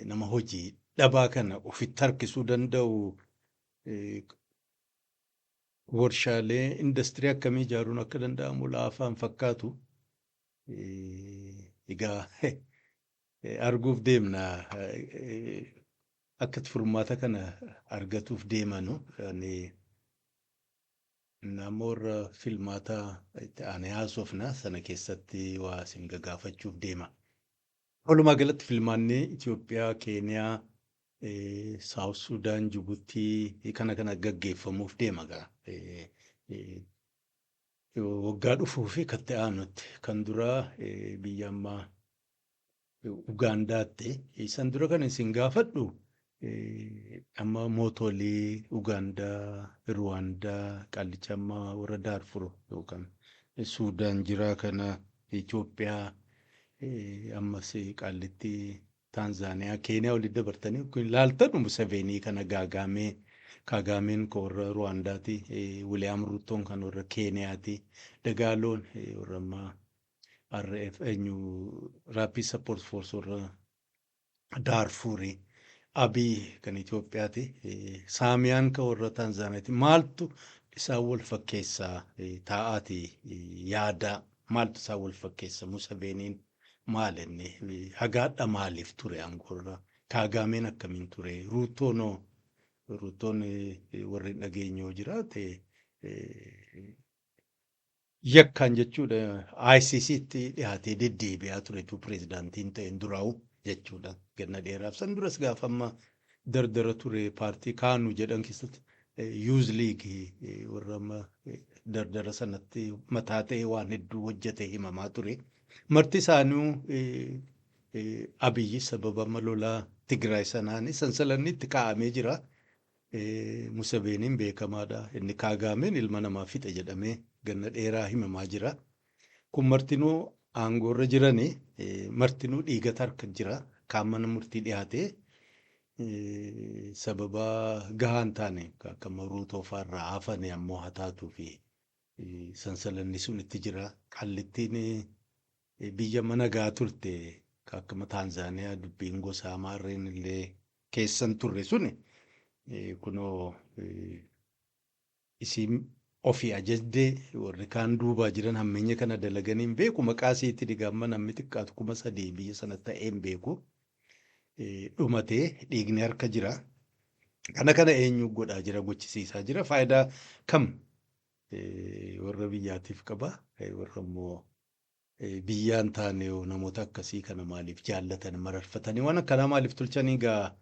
nama hojii dhabaa kana ofitti harkisuu danda'u warshaalee industirii akkamii ijaaruun akka danda'amu laafaan fakkaatu. Egaa arguuf deemna akkatti furmaata kana argatuuf deemanu. Namoota filmaata itti aanee haasofna sana keessatti waa isin gagaafachuuf deema. Walumaa galatti filmaanni Itoophiyaa, Keeniyaa, Saawus Sudaan, Jibuttii kana gaggeeffamuuf deema gaa. Waggaa dhufuu fi katti aanutti kan duraa biyya ammaa Ugaandaatti. Isan dura kan isin gaafadhu amma mootolii Ugaandaa, Ruwaandaa, Qaallichammaa warra Daarfur yookaan Suudaan jiraa kana Itoophiyaa ammas Qaallitti Taanzaaniyaa, Keeniyaa walitti dabartanii ilaaltan Museveenii kana Kaagameen kan warra Ruwaandaati, Wiliyaam Ruutoon kan warra Keeniyaati, Dagaaloon warra ammaa RF Rapid Support Force warra Daarfurii. Abii kan Itoophiyaati. Saamiyaan kan warra Taanzaaniyaati. Maaltu isaan wal fakkeessaa taa'aati yaada maaltu isaan wal fakkeessa Museveeniin maal inni hagaadha maaliif ture aangoorra Kaagameen akkamiin ture Ruutoon warri dhageenyoo jiraate yakkaan jechuudha ICCtti dhiyaatee deddeebi'aa turetu pireezidaantiin ta'een duraa'u. Jechuudha ganna dheeraaf san duras gaafa amma dardara ture paartii kaanu jedhan keessatti yuuz liigii warra amma dardara sanatti mataa ta'e waan hedduu hojjete himamaa ture. Marti isaanii Abiyyi sababa lolaa Tigraay sanaan sansalanni itti kaa'amee jira. Museveeniin beekamaadha. Inni Kaagameen ilma namaa fixe jedhamee ganna dheeraa himamaa jira. Kun martinuu aangoorra jiranii martinuu dhiigata harka jira. Kaan mana murtii dhiyaatee sababa gahaa hin taane akka Ruutoo fa'arraa hafane ammoo haa taatuu fi sansalanni sun itti jira. Qallittiin biyya mana gahaa turte akkuma Taanzaaniyaa dubbiin gosa Amaarreen illee keessan turre suni kunoo isiin ofii ajajdee warri kaan duubaa jiran hammeenya kana dalaganii hin beeku. Maqaa isiitti dhigaamma namni xiqqaatu 3,000 biyya sana ta'ee hin beeku. Dhumatee dhiigni harka jira. Kana eenyu godhaa jira gochisiisaa jira. Faayidaa kam warra biyyaatiif qaba? Warra immoo biyyaan taane namoota akkasii kana maaliif jaallatan mararfatanii waan akkanaa maaliif tolchanii gaa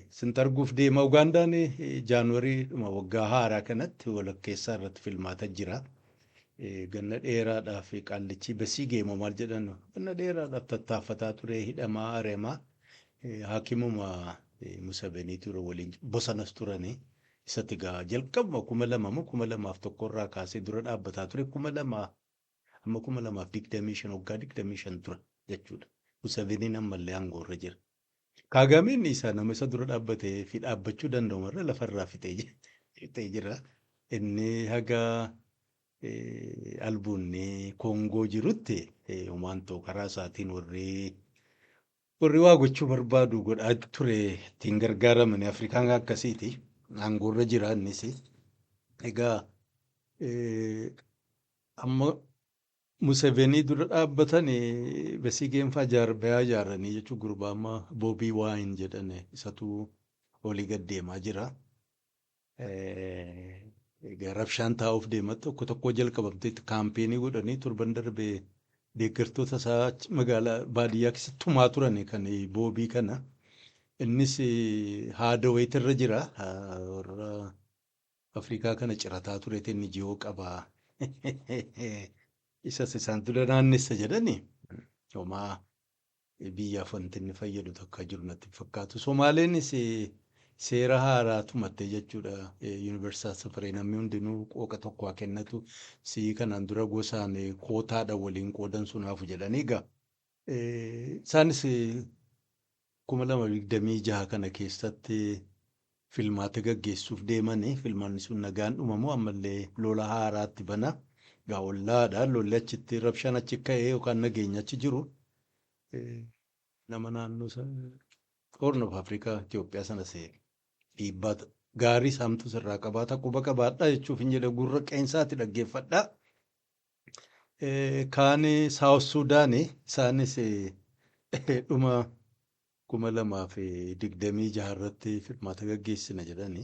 sintarguuf deema. Ugaandaan jaanuwarii waggaa haaraa kanatti walakkeessaa irratti filmaata jira. Ganna dheeraadhaaf qaallichi basii geemo maal jedhan ganna dheeraadhaaf tattaaffataa ture hidhamaa areemaa haakimuma Museveenii ture waliin bosanas turanii isatti gaa jalqabuma 2001 irraa kaasee dura dhaabbataa ture 2000 amma 2025 waggaa 25 tura jechuudha. Museveeniin ammallee aangoorra jira. Kaagameen isaa nama isa dura dhaabbatee fi dhaabbachuu danda'u marra lafarraa fixee jira. Inni haga albuunni Koongoo jirutti waan ta'u karaa isaatiin warri waa gochuu barbaadu godhaa ture ittiin gargaaramanii Afrikaan akkasiiti. Aangoorra jira innis. Egaa amma Museveenii dura dhaabbatan Besigeenfaa jaarbayaa ijaaranii jechuun gurbaa amma Boobii Waayin jedhan isatu olii gad deemaa jira. Egaa rabshaan taa'uuf deema tokko jalqabamteetti kaampeenii godhanii torban darbee deeggartoota isaa magaalaa baadiyyaa keessatti tumaa turan kan Boobii kana. Innis haada wayitirra jira. Warra Afrikaa kana cirataa tureetti inni jiyoo qabaa. Isas isaan dura naannessa jedhani homaa biyyaaf wanti inni fayyadu tokko jiru natti fakkaatu. Somaaleenis seera haaraa tumatte jechuudha. Yuunivarsiitii safaree namni hundinuu qooqa tokko haa kennatu. Sii kanaan dura gosaan kootaadha waliin qoodan sunaafu jedhanii egaa. Isaanis 2026 kana keessatti filmaata gaggeessuuf deemanii filmaanni sun nagaan dhumamu ammallee lola haaraatti bana. Gaa ollaadha lolli achitti rabshaan achi ka'ee yookaan nageenya achi jiru nama naannoo Horn of Afrikaa Itoophiyaa sanas dhiibbaa gaarii saamtuu sirraa qabaata quba qabaadha jechuuf hin jedhe gurra qeensaatti dhaggeeffadha. Kaan Saawus Suudaan isaanis dhuma 2026 irratti filmaata gaggeessina jedhani.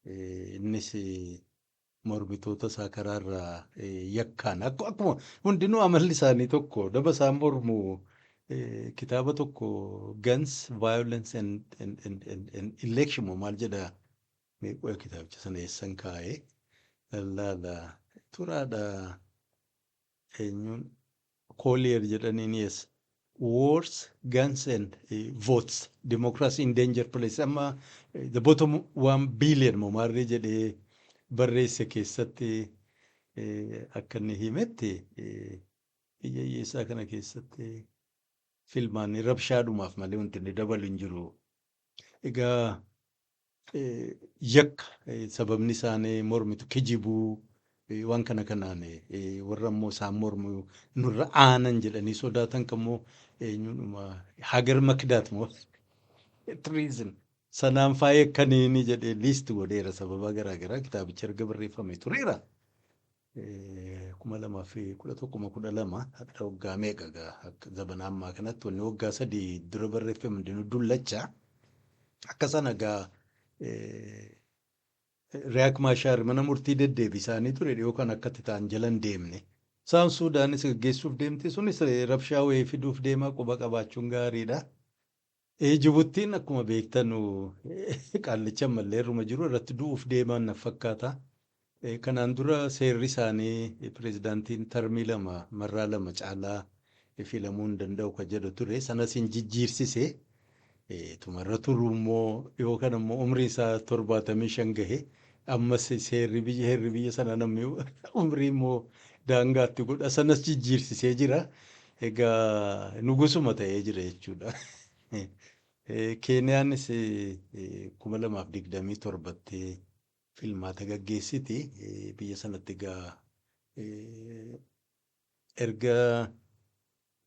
Innis mormitoota isaa karaarraa yakkaan akkuma hundinuu amalli isaanii tokko daba isaan mormu kitaaba tokko Guns, Violence and Election maal jedha meeqoo kitaabicha sana eessan kaa'ee lallaala turaadha eenyuun Collier jedhaniin yes Wars, Guns and Votes Democracy in Danger Place amma the bottom 1 billion momaarree jedhee barreesse keessatti akka inni himetti biyya hiyyeessaa kana keessatti filmaanni rabshaadhumaaf malee wanti inni dabalu hin jiru. Egaa yakka sababni isaanii mormitu kijibuu waan kanaan warra immoo isaan mormu nurra aanan jedhanii sodaatan kammoo eenyuudhuma hagar makdaat moo treason. Sanaan faayee akkaniini jedhee liisti godheera sababa garaagaraa kitaabicha erga barreeffame tureera. 2011 hadda waggaa meeqa akka zabana ammaa kanatti wanni waggaa 3 dura barreeffame hundinuu dullacha. Akka sana egaa Riyaak Maashaar mana murtii deddeebisaanii ture dhiyoo kan akkatti ta'an jalan deemne. Isaan Suudaanis gaggeessuuf deemte sunis rabshaa wayii fiduuf deemaa quba qabaachuun gaariidha. Jibuttiin akkuma beektan qaallicha mallee irruma jiru irratti du'uuf deeman na fakkaata. Kanaan dura seerri isaanii pirezidaantiin tarmii 2 marraa 2 caalaa filamuu hin danda'u kan jedhu ture. Sanas hin jijjiirsise. Tumarra turuu immoo yookaan immoo umrii isaa 75 gahe ammas heerri biyya sana namni umrii immoo daangaatti godha. Sanas jijjiirsisee jira. Egaa nugusuma ta'ee jira jechuudha. Keeniyaanis 2027tti filmaata gaggeessiti. Biyya sanatti egaa erga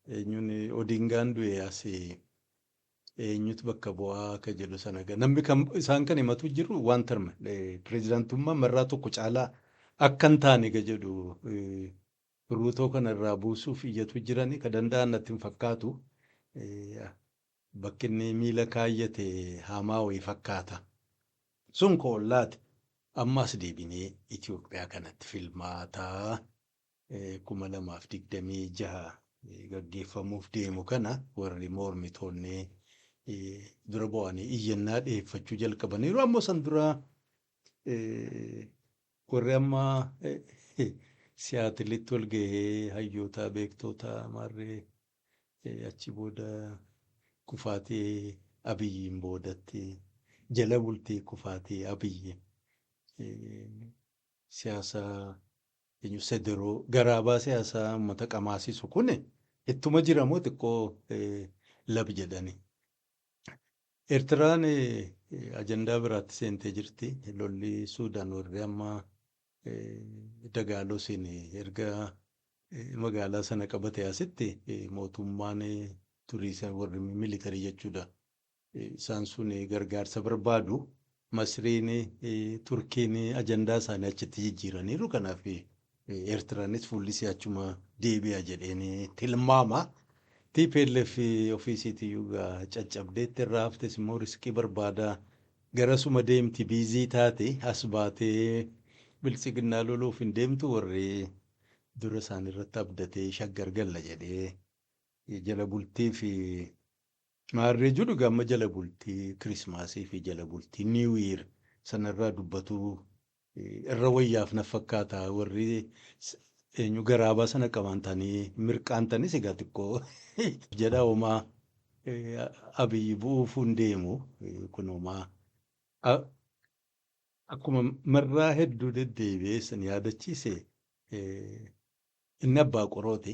eenyuun Odingaan du'e as eenyutu bakka bu'aa akka jedhu sana namni isaan kan himatu jiru waan tarma pireezidaantummaa marraa tokko caalaa akka hin taane ka jedhu Ruutoo kanarraa buusuuf iyyatu jirani ka danda'an natti hin fakkaatu. Bakki inni miila kaayyate hamaa wayii fakkaata. Sun koollaati. Ammas deebinee Itoophiyaa kanatti filmaataa 2026 gaggeeffamuuf deemu kana warri mormitoonni dura bu'anii iyyannaa dhiyeeffachuu jalqabaniiru. Ammoo san dura warri amma siyaatilitti wal gahee hayyoota beektoota maarree achi booda kufaatii Abiyyiin boodatti jala bultii kufaatii Abiyyi siyaasa sederoo garaabaa siyaasaa uummata qamaasisu kun ittuma jiramoo xiqqoo lab jedhani. Eertiraan ajandaa biraatti seentee jirti. Lolli Suudaan warri amma Dagaaloosiin erga magaalaa sana qabate asitti mootummaan turiisii warri militarii jechuudha. Isaan sun gargaarsa barbaadu. Masriin Turkiin ajandaa isaanii achitti jijjiiraniiru. Kanaaf Eertiraanis fuulli si'achuma deebi'a jedheen tilmaama. TPLF ofiisiitiyyuu caccabdeetti irraa haftes immoo riskii barbaadaa garasuma deemti biizii taate as baatee biltsiginnaa loluuf hin deemtu warri dura isaanii irratti abdatee shaggar galla jedhee jala bultii fi maarree jedhu gamma jala bultii kirismaasii fi jala bultii niiwiir sanarraa dubbatu irra wayyaaf na fakkaata warri eenyu garaabaa sana qabaantanii mirqaantanis egaa xiqqoo jedha homaa Abiyyi bu'uuf hin deemu kun homaa akkuma marraa hedduu deddeebi'ee san yaadachiise inni abbaa qorooti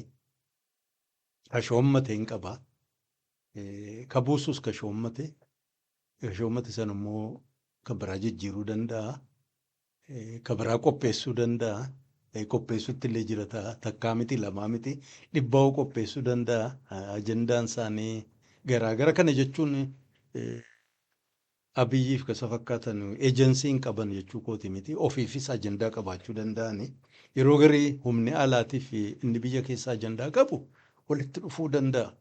kashoommate hin qaba kabuusus kashoommate sana immoo kan biraa jijjiiruu danda'a kan biraa qopheessuu danda'a. Qopheessuutti illee jira takkaa miti lamaa miti dhibbaa qopheessuu danda'a. Ajandaan isaanii garaagara kana jechuun Abiyyiif kasa fakkaatan eejensiin qaban jechuu kooti miti ofiifis ajandaa qabaachuu danda'ani. Yeroo garii humni alaatii fi inni biyya keessa ajandaa qabu walitti dhufuu danda'a.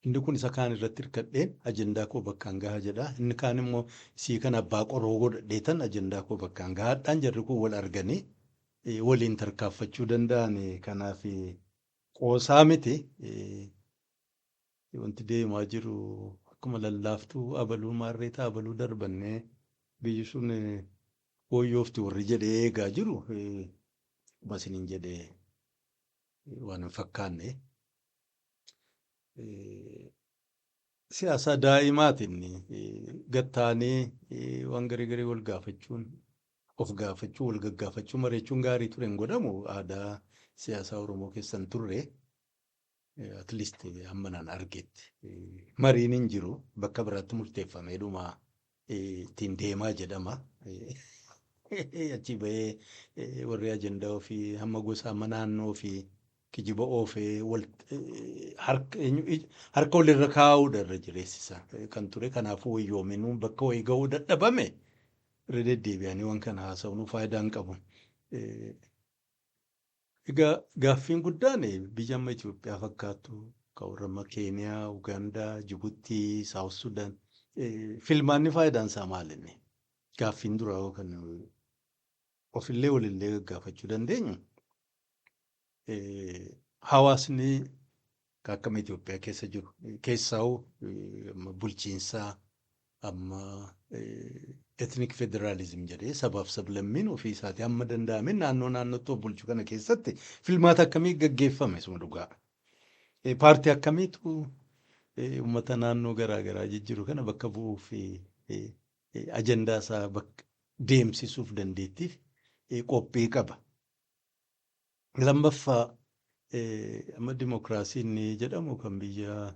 Inni kun isa kaan irratti hirkadheen ajandaa koo bakkaan gahaa jedha. Inni kaan immoo sii kan abbaa qoroo godhadheetan ajandaa koo bakkaan gahaadhaan jarri kun wal arganii waliin tarkaanfachuu danda'an. Kanaaf qoosaa miti wanti deemaa jiru akkuma lallaaftuu abaluu maarreetaa abaluu darbannee biyyi sun hooyyoofti warri jedhee eegaa jiru masiniin jedhee waan hin fakkaanne. Siyaasa daa'imaatiin gattaanii waan garii wal gaafachuun of gaafachuu wal gaggaafachuu mareechuun gaarii ture hin godhamu aadaa siyaasaa Oromoo keessan turre atleast hammanaan argetti mariin hin jiru bakka biraatti murteeffamee dhuma ittiin deemaa jedhama. Achi bahee warri ajandaa ofii hamma gosa hamma naannoo ofii kijiba oofee harka walirra kaa'uudha irra jireessisa kan ture. Kanaafuu wayyoominuu bakka wayii ga'uu dadhabame irra deddeebi'anii waan kana haasa'uun faayidaa hin qabu. Egaa gaaffiin guddaan biyya amma Itoophiyaa fakkaatu kan warra amma Keeniyaa, Ugaandaa, Jibuutii, Saawut Sudaan filmaanni faayidaan isaa maalinni? Gaaffiin duraa kan ofillee walillee gaggaafachuu dandeenyu. Hawaasni akkama Itoophiyaa keessa jiru keessaa'u bulchiinsaa amma ethnic federalism jedhee sabaaf sablammiin ofii isaatii hamma danda'ameen naannootti bulchuu kana keessatti filmaata akkamii gaggeeffame suma dhugaa Paartii akkamiitu uummata naannoo garaa garaa jijjiiru kana bakka bu'uu fi ajandaa isaa deemsisuuf dandeettiif qophii qaba. Lammaffaa amma dimokiraasiin ni jedhamu kan biyya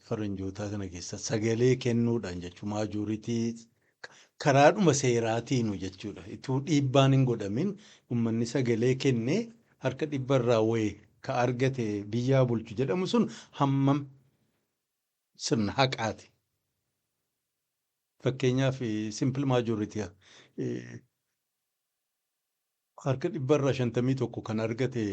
faranjootaa kana keessa sagalee kennuudhaan jechuun maajooritii karaadhuma seeraatiinu jechuudha. Ituu dhiibbaan hin godhamin uummanni sagalee kennee harka dhibbarraa wayii ka argate biyyaa bulchu jedhamu sun hammam sirna haqaati. Fakkeenyaaf simple maajooritii harka dhibbarraa 51 kan argate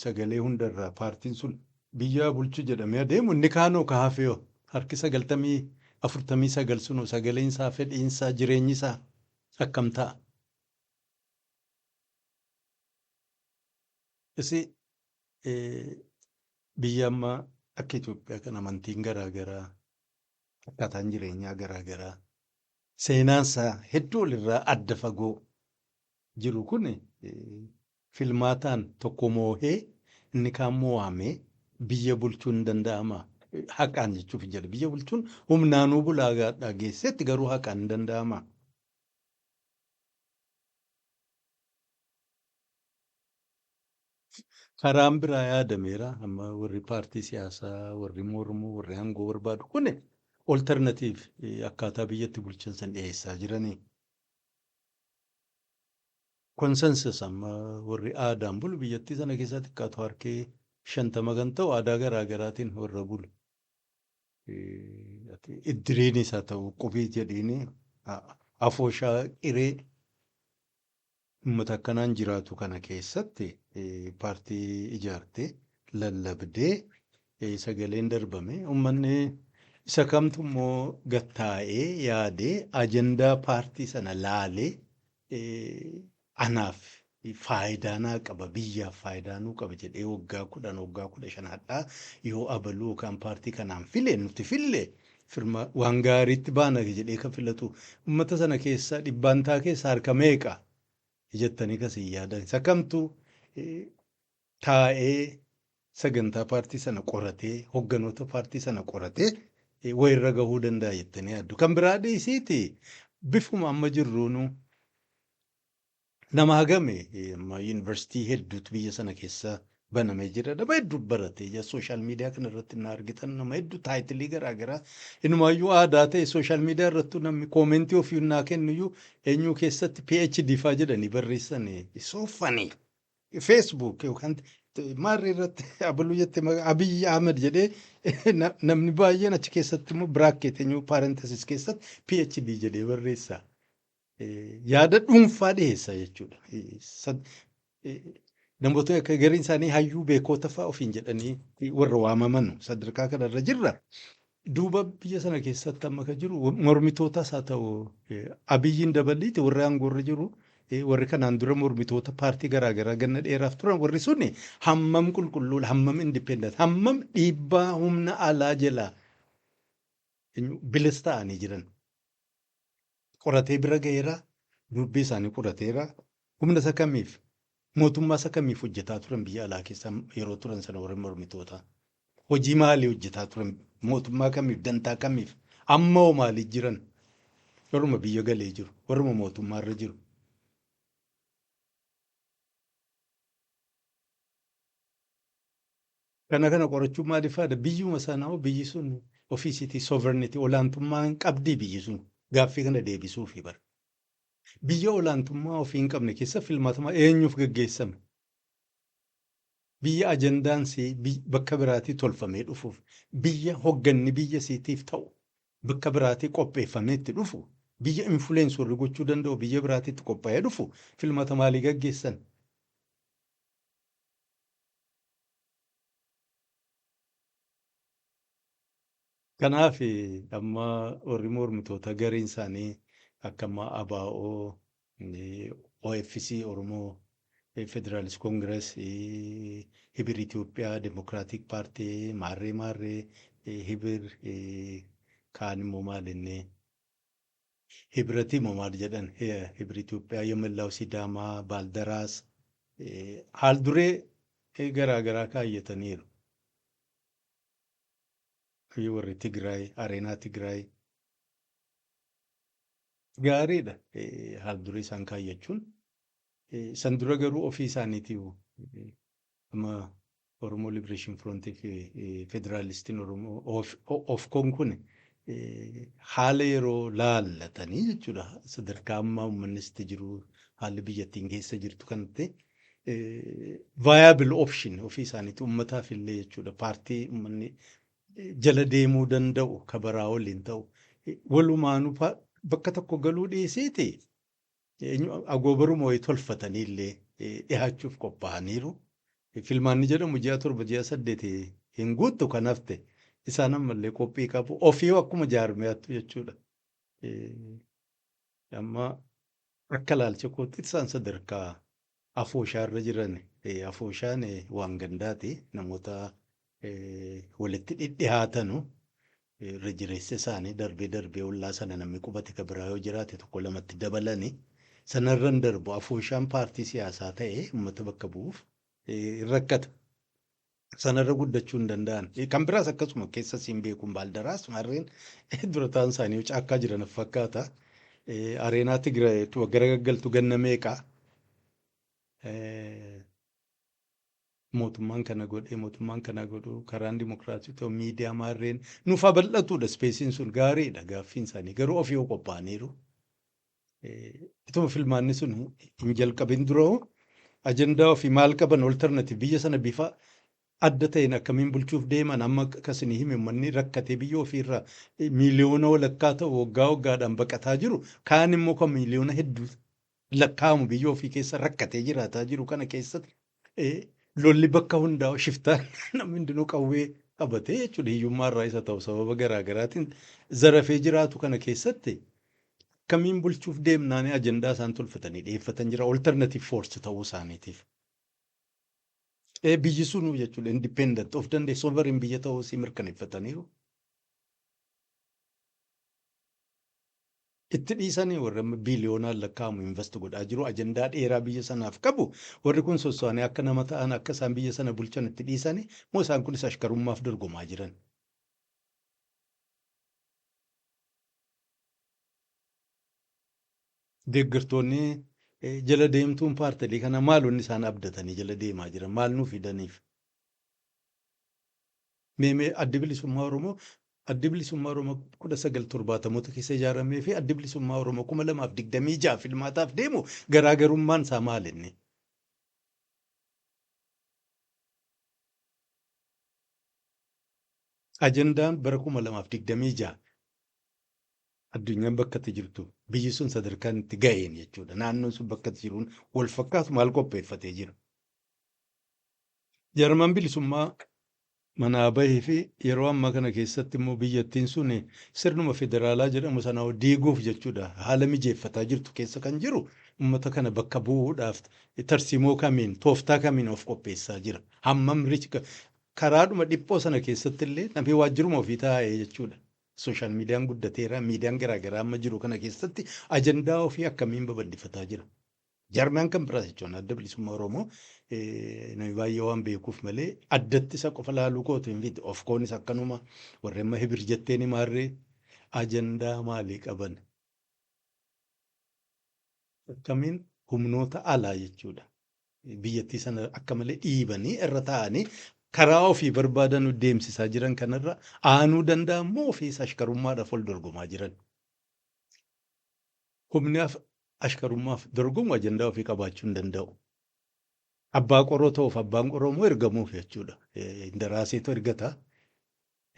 sagalee hundarraa paartiin sun biyyaa bulchu jedhamee adeemu inni kaanoo ka hafeeyo harki 49 sunoo sagaleensaa fedhiinsaa jireenyisaa akkam ta'a. Isi biyya ammaa akka Itoophiyaa kan amantiin garaa garaa akkaataan jireenyaa garaa garaa seenaansaa hedduu walirraa adda fagoo jiru kun filmaataan tokko moohee inni kaan mo'amee biyya bulchuun danda'ama. Haqaan jechuuf jedha biyya bulchuun humnaanuu bulaa geessetti garuu haqaan hin danda'ama. Karaan biraa yaadameera amma warri paartii siyaasaa warri mormuu warri aangoo barbaadu kun alternatiif akkaataa biyyatti bulchansan dhiyeessaa jiranii. Konsensus amma warri aadaan bulu biyyattii sana keessatti xiqqaatu harkee 50 kan ta'u aadaa garaa garaatiin warra bulu. Iddiriin isaa ta'u qubii jedhiini afooshaa qiree uummata akkanaan jiraatu kana keessatti paartii ijaartee lallabdee sagaleen darbame uummanni isa kamtu immoo gattaa'ee yaadee ajandaa paartii sana laalee anaaf faayidaa naa qaba biyyaaf faayidaa nuu qaba jedhee waggaa 10 waggaa 15 hadhaa yoo abaluu yookaan paartii kanaan file nuti fille firma waan gaariitti baana jedhee kan filatu uummata sana keessaa dhibbantaa keessaa harka meeqa jettanii kasii yaadan isa kamtu taa'ee sagantaa paartii sana qoratee hogganoota paartii sana qoratee wayirra gahuu danda'a jettanii yaaddu. Kan biraa dhiisiiti bifuma amma jirruunu nama hagame amma yuunivarsiitii hedduutu biyya sana keessa banamee jira. Nama hedduu baratee sooshaal miidiyaa kana irratti na argitan nama hedduu taayitilii garaa garaa inumaayyuu aadaa ta'e sooshaal miidiyaa irratti namni koomentii ofii naa kennuyyuu eenyuu keessatti PhD faa jedhanii barreessan soofanii Facebook yookaan maarri irratti abaluu jette Abiyyi Ahmed jedhee namni baay'een achi keessatti immoo biraakeet eenyuu paarentesis keessatti PhD jedhee barreessa. Yaada dhuunfaa dhiyeessa jechuudha. Namoota akka gariin isaanii hayyuu beekota fa'aa ofiin jedhanii warra waamaman sadarkaa kanarra jirra. Duuba biyya sana keessatti amma kan jiru mormitootas haa ta'u Abiyyiin dabaliiti warri aangoorra jiru warri kanaan dura mormitoota paartii garaa garaa ganna dheeraaf turan warri suni hammam qulqulluudha hammam indipendent hammam dhiibbaa humna alaa jalaa bilis ta'anii jiran. Qoratee bira ga'eera dubbii isaanii qorateera humna isa kamiif mootummaa isa kamiif hojjetaa turan biyya alaa keessa yeroo turan sana warri mormitoota hojii maalii hojjetaa turan mootummaa kamiif dantaa kamiif amma hoo maalii jiran warruma biyya galee jiru warruma mootummaarra jiru. Kana qorachuun maaliif fayyada biyyuma sanaa biyyi sun ofiisiitii sovereignty olaantummaan qabdii biyyi sun. Gaaffii kana deebisuufi bara. Biyya olaantummaa ofii hin qabne keessa filmaatama eenyuuf gaggeessame? Biyya ajandaansii bakka biraatii tolfamee dhufuuf biyya hogganni biyya siitiif ta'u bakka biraatii qopheeffamee itti dhufu biyya influensorri gochuu danda'u biyya biraatiitti qophaa'ee dhufu filmaata maalii gaggeessan? Kanaaf amma warri mormitoota gariin isaanii akka amma ABO, OFC Oromoo Federaalist Congress, Hibir Itoophiyaa Democratic Party, maarree Hibir kaan immoo maalinni Hibiratii immoo maal jedhan Hibir Itoophiyaa Yemmellaaw Sidaamaa Baaldaraas haal duree garaa garaa kaayyataniiru. warri Tigraay, Areenaa Tigraay gaariidha. Haal duree isaan kaayyachuun. San dura garuu ofii isaaniitiif amma Oromoo Liberation Front fi Federaalistiin Oromoo of kun haala yeroo laallatanii jechuudha. Sadarkaa ammaa uummannis jiru haalli biyyattiin keessa jirtu kanatti viable option ofii isaaniiti uummataaf illee jechuudha. Paartii uummanni jala deemuu danda'u kabaraa waliin ta'u walumaanuu bakka tokko galuu dhiisiiti. Agoobaruma wayii tolfatanii illee dhihaachuuf qophaa'aniiru. Filmaanni jedhamu ji'a 7 ji'a 8 hin guuttu kanaaf ta'e isaan ammallee qophii qabu ofii akkuma jaarmiyaattu jechuudha. Amma akka ilaalcha kootti isaan sadarkaa afooshaarra jiran afooshaan waan gandaati namoota walitti dhidhihaatanu irra jireessa isaanii darbee darbee ollaa sana namni qubate kan biraa yoo jiraate tokko lamatti dabalanii sanarran darbu afooshaan paartii siyaasaa ta'e uummata bakka bu'uuf rakkata. Sanarra guddachuu hin danda'an. Kan biraas akkasuma keessa siin beekuun baaldaraas maarreen dura ta'an isaanii caakkaa jiran fakkaata. Areenaa Tigraay gara gaggaltu ganna meeqaa? Mootummaan kana godhee mootummaan kana godhu karaan dimokiraatii ta'u miidiyaa maarreen nuufaa bal'atudha. Ispeesiin sun gaariidha gaaffiin isaanii garuu ofii yoo qophaa'aniiru. Ituma filmaanni sun hin jalqabin dura ajandaa ofii maal qaban alternative biyya sana bifa adda ta'een akkamiin bulchuuf deeman amma akkasini hime uummanni rakkatee biyya ofiirraa miiliyoona walakkaa ta'u waggaa waggaadhaan baqataa jiru kaan immoo kan miiliyoona hedduu lakkaa'amu biyya ofii keessa rakkatee jiraataa jiru kana keessatti lolli bakka hundaa'u shiftaan namni hundinuu qawwee qabatee jechuudha hiyyummaa irraa isa ta'u sababa garaagaraatiin zarafee jiraatu kana keessatti akkamiin bulchuuf deemnaan ajandaa isaan tolfatanii dhiyeeffatan jira alternative force ta'uu isaaniitiif. Biyyi sun jechuudha independent of danda'e sovereign biyya ta'uu isii mirkaneeffataniiru. Itti dhiisanii warra biiliyoonaan lakkaa'amu invest godhaa jiru ajandaa dheeraa biyya sanaaf qabu warri kun sosso'anii akka nama ta'an akka isaan biyya sana bulchan itti dhiisanii moo isaan kunis ashkarummaaf dorgomaa jiran. Deeggartoonni jala deemtuun paartilee kana maalonni isaan abdatanii jala deemaa jiran maal nuuf fidaniif. Meemee addi bilisummaa Oromoo 1970 keessa ijaaramee fi addi bilisummaa Oromoo 2026 filmaataaf deemu garaagarummaan isaa maal inni? Ajandaan bara 2026 addunyaan bakka itti jirtu biyyi sun sadarkaan itti ga'een jechuudha. Naannoon sun bakka itti jiruun wal fakkaatu maal qopheeffatee jira. Jarman bilisummaa manaa bahee fi yeroo ammaa kana keessatti immoo biyyattiin sun sirnuma federaalaa jedhamu sana diiguuf jechuudha. Haala mijeeffataa jirtu keessa kan jiru uummata kana bakka bu'uudhaaf tarsiimoo kamiin tooftaa kamiin of qopheessaa jira. Hammam karaadhuma dhiphoo sana keessatti illee namni waajjiruma ofii taa'ee jechuudha. Sooshaal miidiyaan guddateera miidiyaan garaagaraa amma jiru kana keessatti ajandaa ofii akkamiin babal'ifataa jira. Jarmiyaan kan biraas jechuun adda bilisummaa Oromoo namni baay'ee waan beekuuf malee addatti isa qofa laaluu kootu hin fide of koonis akkanuma warreen hibir jettee ni maarree ajandaa maalii qaban. Akkamiin humnoota alaa jechuudha. Biyyattii sana akka malee dhiibanii irra taa'anii karaa ofii barbaadan deemsisaa jiran kanarra aanuu danda'an moo ofiis ashkarummaadhaaf ol dorgomaa jiran. Humni ashkarummaaf dorgomu ajandaa ofii qabaachuu hin danda'u. Abbaa qoroo ta'uuf abbaan qoroo moo ergamuuf jechuudha. Indaraaseetu ergata.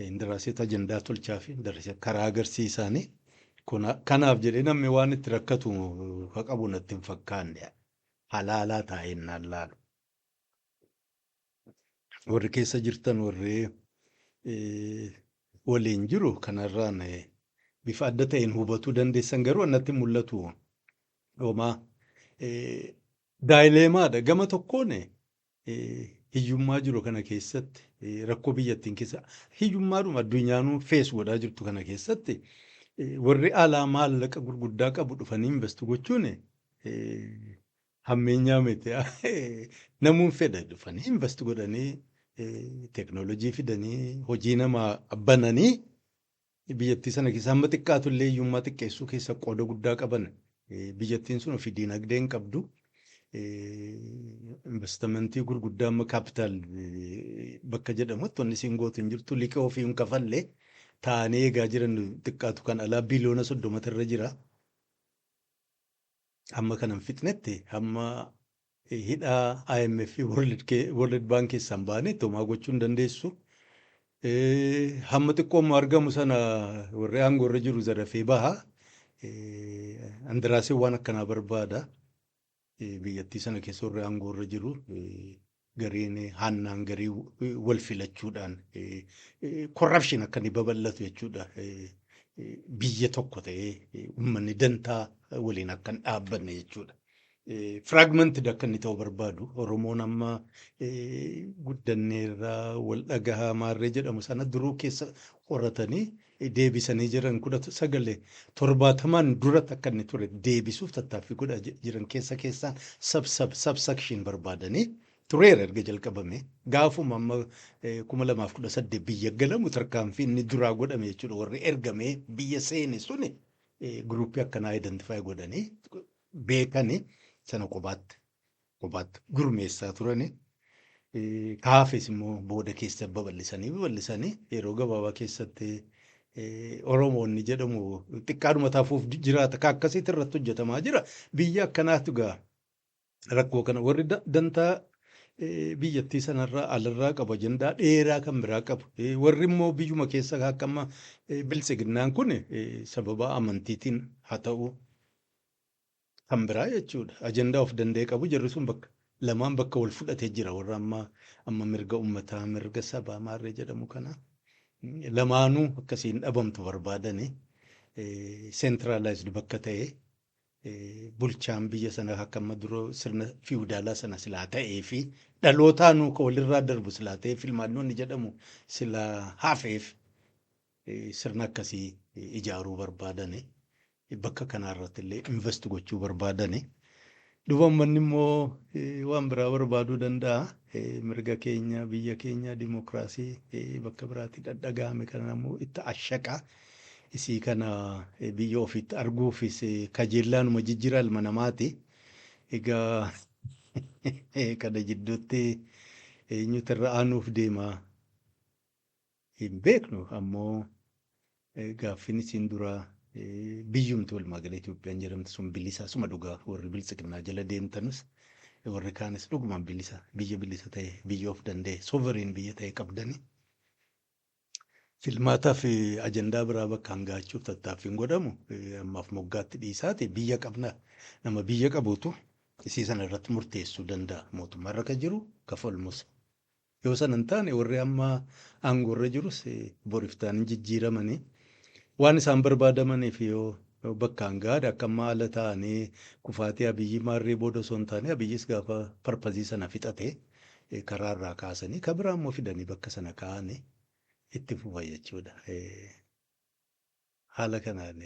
Indaraaseetu ajandaa tolchaa fi karaa agarsiisaanii. Kanaaf jedhee namni waan itti rakkatu qabu natti hin fakkaanne halaalaa taa'een naan laalu. Warri keessa jirtan warri waliin jiru kanarraan bifa adda ta'een hubatuu dandeessan garuu annatti mul'atu. Dhoomaa daayileemaadha gama tokkoon hiyyummaa jiru kana keessatti rakkoo biyyattiin keessa hiyyummaadhuma addunyaanuu fees godhaa jirtu kana keessatti warri alaa maallaqa gurguddaa qabu dhufanii investu gochuun hammeenyaa miti namuun fedha dhufanii invest godhanii teeknooloojii fidanii hojii namaa bananii biyyattii sana keessa hamma xiqqaatu illee hiyyummaa xiqqeessuu keessa qooda guddaa qaban. Biyyattiin sun ofii diinagdee hin qabdu. Investimentii gurguddaa amma kaapitaal bakka jedhamutti wanni isiin gootu hin jirtu. Liqii ofii hin kafallee taa'anii eegaa jiran xiqqaatu kan alaa biliyoona 30 irra jira. Hamma kanan fixnetti hamma hidhaa IMF World Bank keessaan baane tomaa gochuu hin dandeessu. Hamma xiqqoommoo argamu sana warri aangoo irra jiru zarafee baha. Andiraaseen waan akkanaa barbaada. Biyyattii sana keessa warri aangoo irra jiru gariin hannaan garii wal filachuudhaan korrapshin akka inni babal'atu jechuudha. Biyya tokko ta'ee uummanni dantaa waliin akka hin dhaabbanne jechuudha. Firaagmentii akka inni ta'uu barbaadu. Oromoon amma guddanneerraa wal dhagahaa maarree jedhamu sana duruu keessa qoratanii deebisanii jiran 1970 duratti akka inni ture deebisuuf tattaaffii godhaa jiran keessaan subsection barbaadanii tureera erga jalqabame. Gaafuma amma 2018 biyya galamu tarkaanfii inni duraa godhame jechuudha. Warri ergamee biyya seene suni guruupii akkanaa identify godhanii beekanii sana qobaatti gurmeessaa turani. Kaafes immoo booda keessa babal'isanii yeroo gabaabaa keessatti Oromoonni jedhamu xiqqaadhuma taafuuf jiraata. Ka akkasitti irratti hojjetamaa jira. Biyya akkanaatu gaa rakkoo kana warri dantaa biyyattii sanarraa alarraa qabu ajandaa dheeraa kan biraa qabu. Warri immoo biyyuma keessa akka amma biltsiginnaan kun sababa amantiitiin haa ta'u kan biraa jechuudha. Ajandaa of danda'e qabu jarri sun lamaan bakka wal fudhatee jira. Warra amma mirga uummataa mirga sabaa maarree jedhamu kana. Lamaanuu akkasiin dhabamtu barbaadanii centralized bakka ta'e bulchaan biyya sana akka amma dura sirna fiwudaalaa sana silaa ta'ee fi dhalootaanuu kan walirraa darbu silaa ta'ee filmaannoonni jedhamu silaa hafeef sirna akkasii ijaaruu barbaadanii bakka kanarratti illee invest gochuu barbaadanii. Dhumarratti immoo waan biraa barbaaduu danda'a. Mirga keenya biyya keenya dimookiraasii bakka biraatti dhadhagahame kana immoo itti ashaqa. Isii kana biyya ofiitti arguufis kajeellaanuma jijjiira ilma namaati. Egaa kana jidduutti eenyutu irra aanuuf deema hin beeknu. Ammoo gaaffiin isiin duraa biyyumti walumaa gala Itoophiyaan jedhamtu sun bilisa suma dhugaa warri biltsiginnaa jala deemtanus warri kaanis dhugumaan bilisa biyya bilisa ta'e biyya of danda'e sovereign biyya ta'e qabdanii filmaataa fi ajandaa biraa bakka hangaachuuf tattaaffiin godhamu ammaaf moggaatti dhiisaati biyya qabna nama biyya qabuutu isii sana irratti murteessuu danda'a mootummaa irra kan jiru kafalmus yoo sana hin taane warri amma aangoo irra jirus boriftaan jijjiiramanii waan isaan barbaadamaniif yoo bakka hangaadha akka amma haala ta'anii kufaatii abiyyi maarree booda osoo hin taane abiyyis gaafa parpazii sana fixate karaarraa kaasanii kan biraa immoo fidanii bakka sana kaa'anii itti fufa jechuudha. Haala kanaan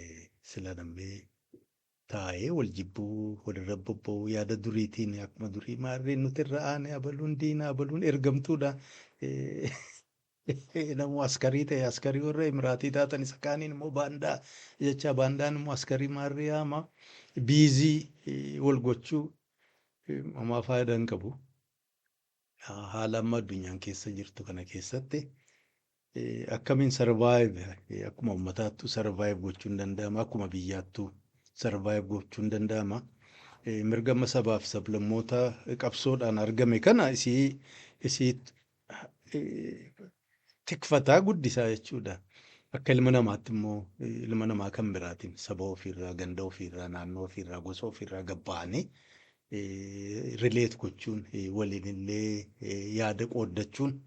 sila namni taa'ee wal jibbuu walirra bobba'uu yaada duriitiin akkuma durii maarreen nuti irra aanee abaluun diinaa abaluun ergamtuudha. Namu askarii ta'e askarii warra Imiraatii taatan isa kaaniin immoo baandaa jecha baandaan immoo askarii maarree haama biizii wal gochuu homaa faayidaa hin qabu. Haala amma addunyaan keessa jirtu kana keessatti akkamiin sarvaayiv akkuma uummataattuu sarvaayiv gochuun danda'ama akkuma biyyaattuu sarvaayiv gochuun danda'ama. Mirga amma sabaaf sablammoota qabsoodhaan argame kana isii tikfataa guddisaa jechuudha. Akka ilma namaatti immoo ilma namaa kan biraatiin saba ofiirraa ganda ofiirraa naannoo ofiirraa gosa ofiirraa gabba'anii rileet gochuun waliinillee yaada qooddachuun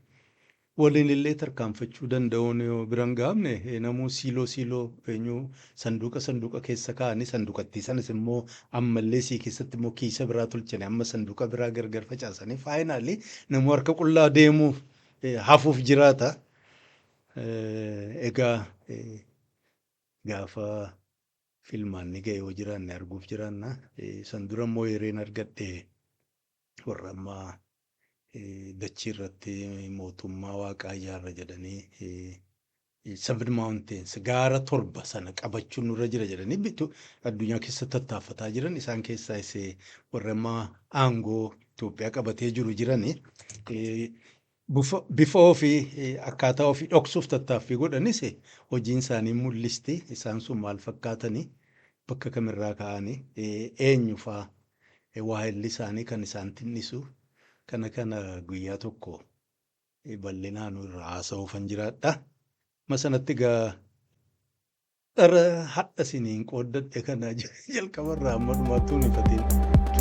waliinillee tarkaanfachuu danda'uun yoo biran gaafne namuu siiloo eenyu sanduuqa keessa kaa'anii sanduuqattii sanas immoo ammallee sii keessatti immoo kiisa biraa tolchanii amma sanduuqa biraa gargar facaasanii faayinaalii namuu harka qullaa deemuuf hafuuf jiraata. Egaa gaafa filmaanni ga'e yoo jiraanne arguuf jiraanna. San dura immoo yereen argadhe warra ammaa dachii irratti mootummaa waaqaa ijaarra jedhanii Seven Mountains gaara torba sana qabachuun nurra jira jedhanii addunyaa keessa tattaaffataa jiran isaan keessaa warra ammaa aangoo Itoophiyaa qabatee jiru jirani bifa ofii akkaataa ofii dhoksuuf tattaaffii godhanis hojiin isaanii mul'isti isaan sun maal fakkaatanii bakka kamirraa ka'anii eenyu fa'aa waa'elli isaanii kan isaan tinnisu kana guyyaa tokko bal'inaan irraa haasa'uufan jiraadha. Masanatti gaa dhara hadha isiniin qooddadhe kana jalqabarraa amma dhumaattuu hin ifatiin.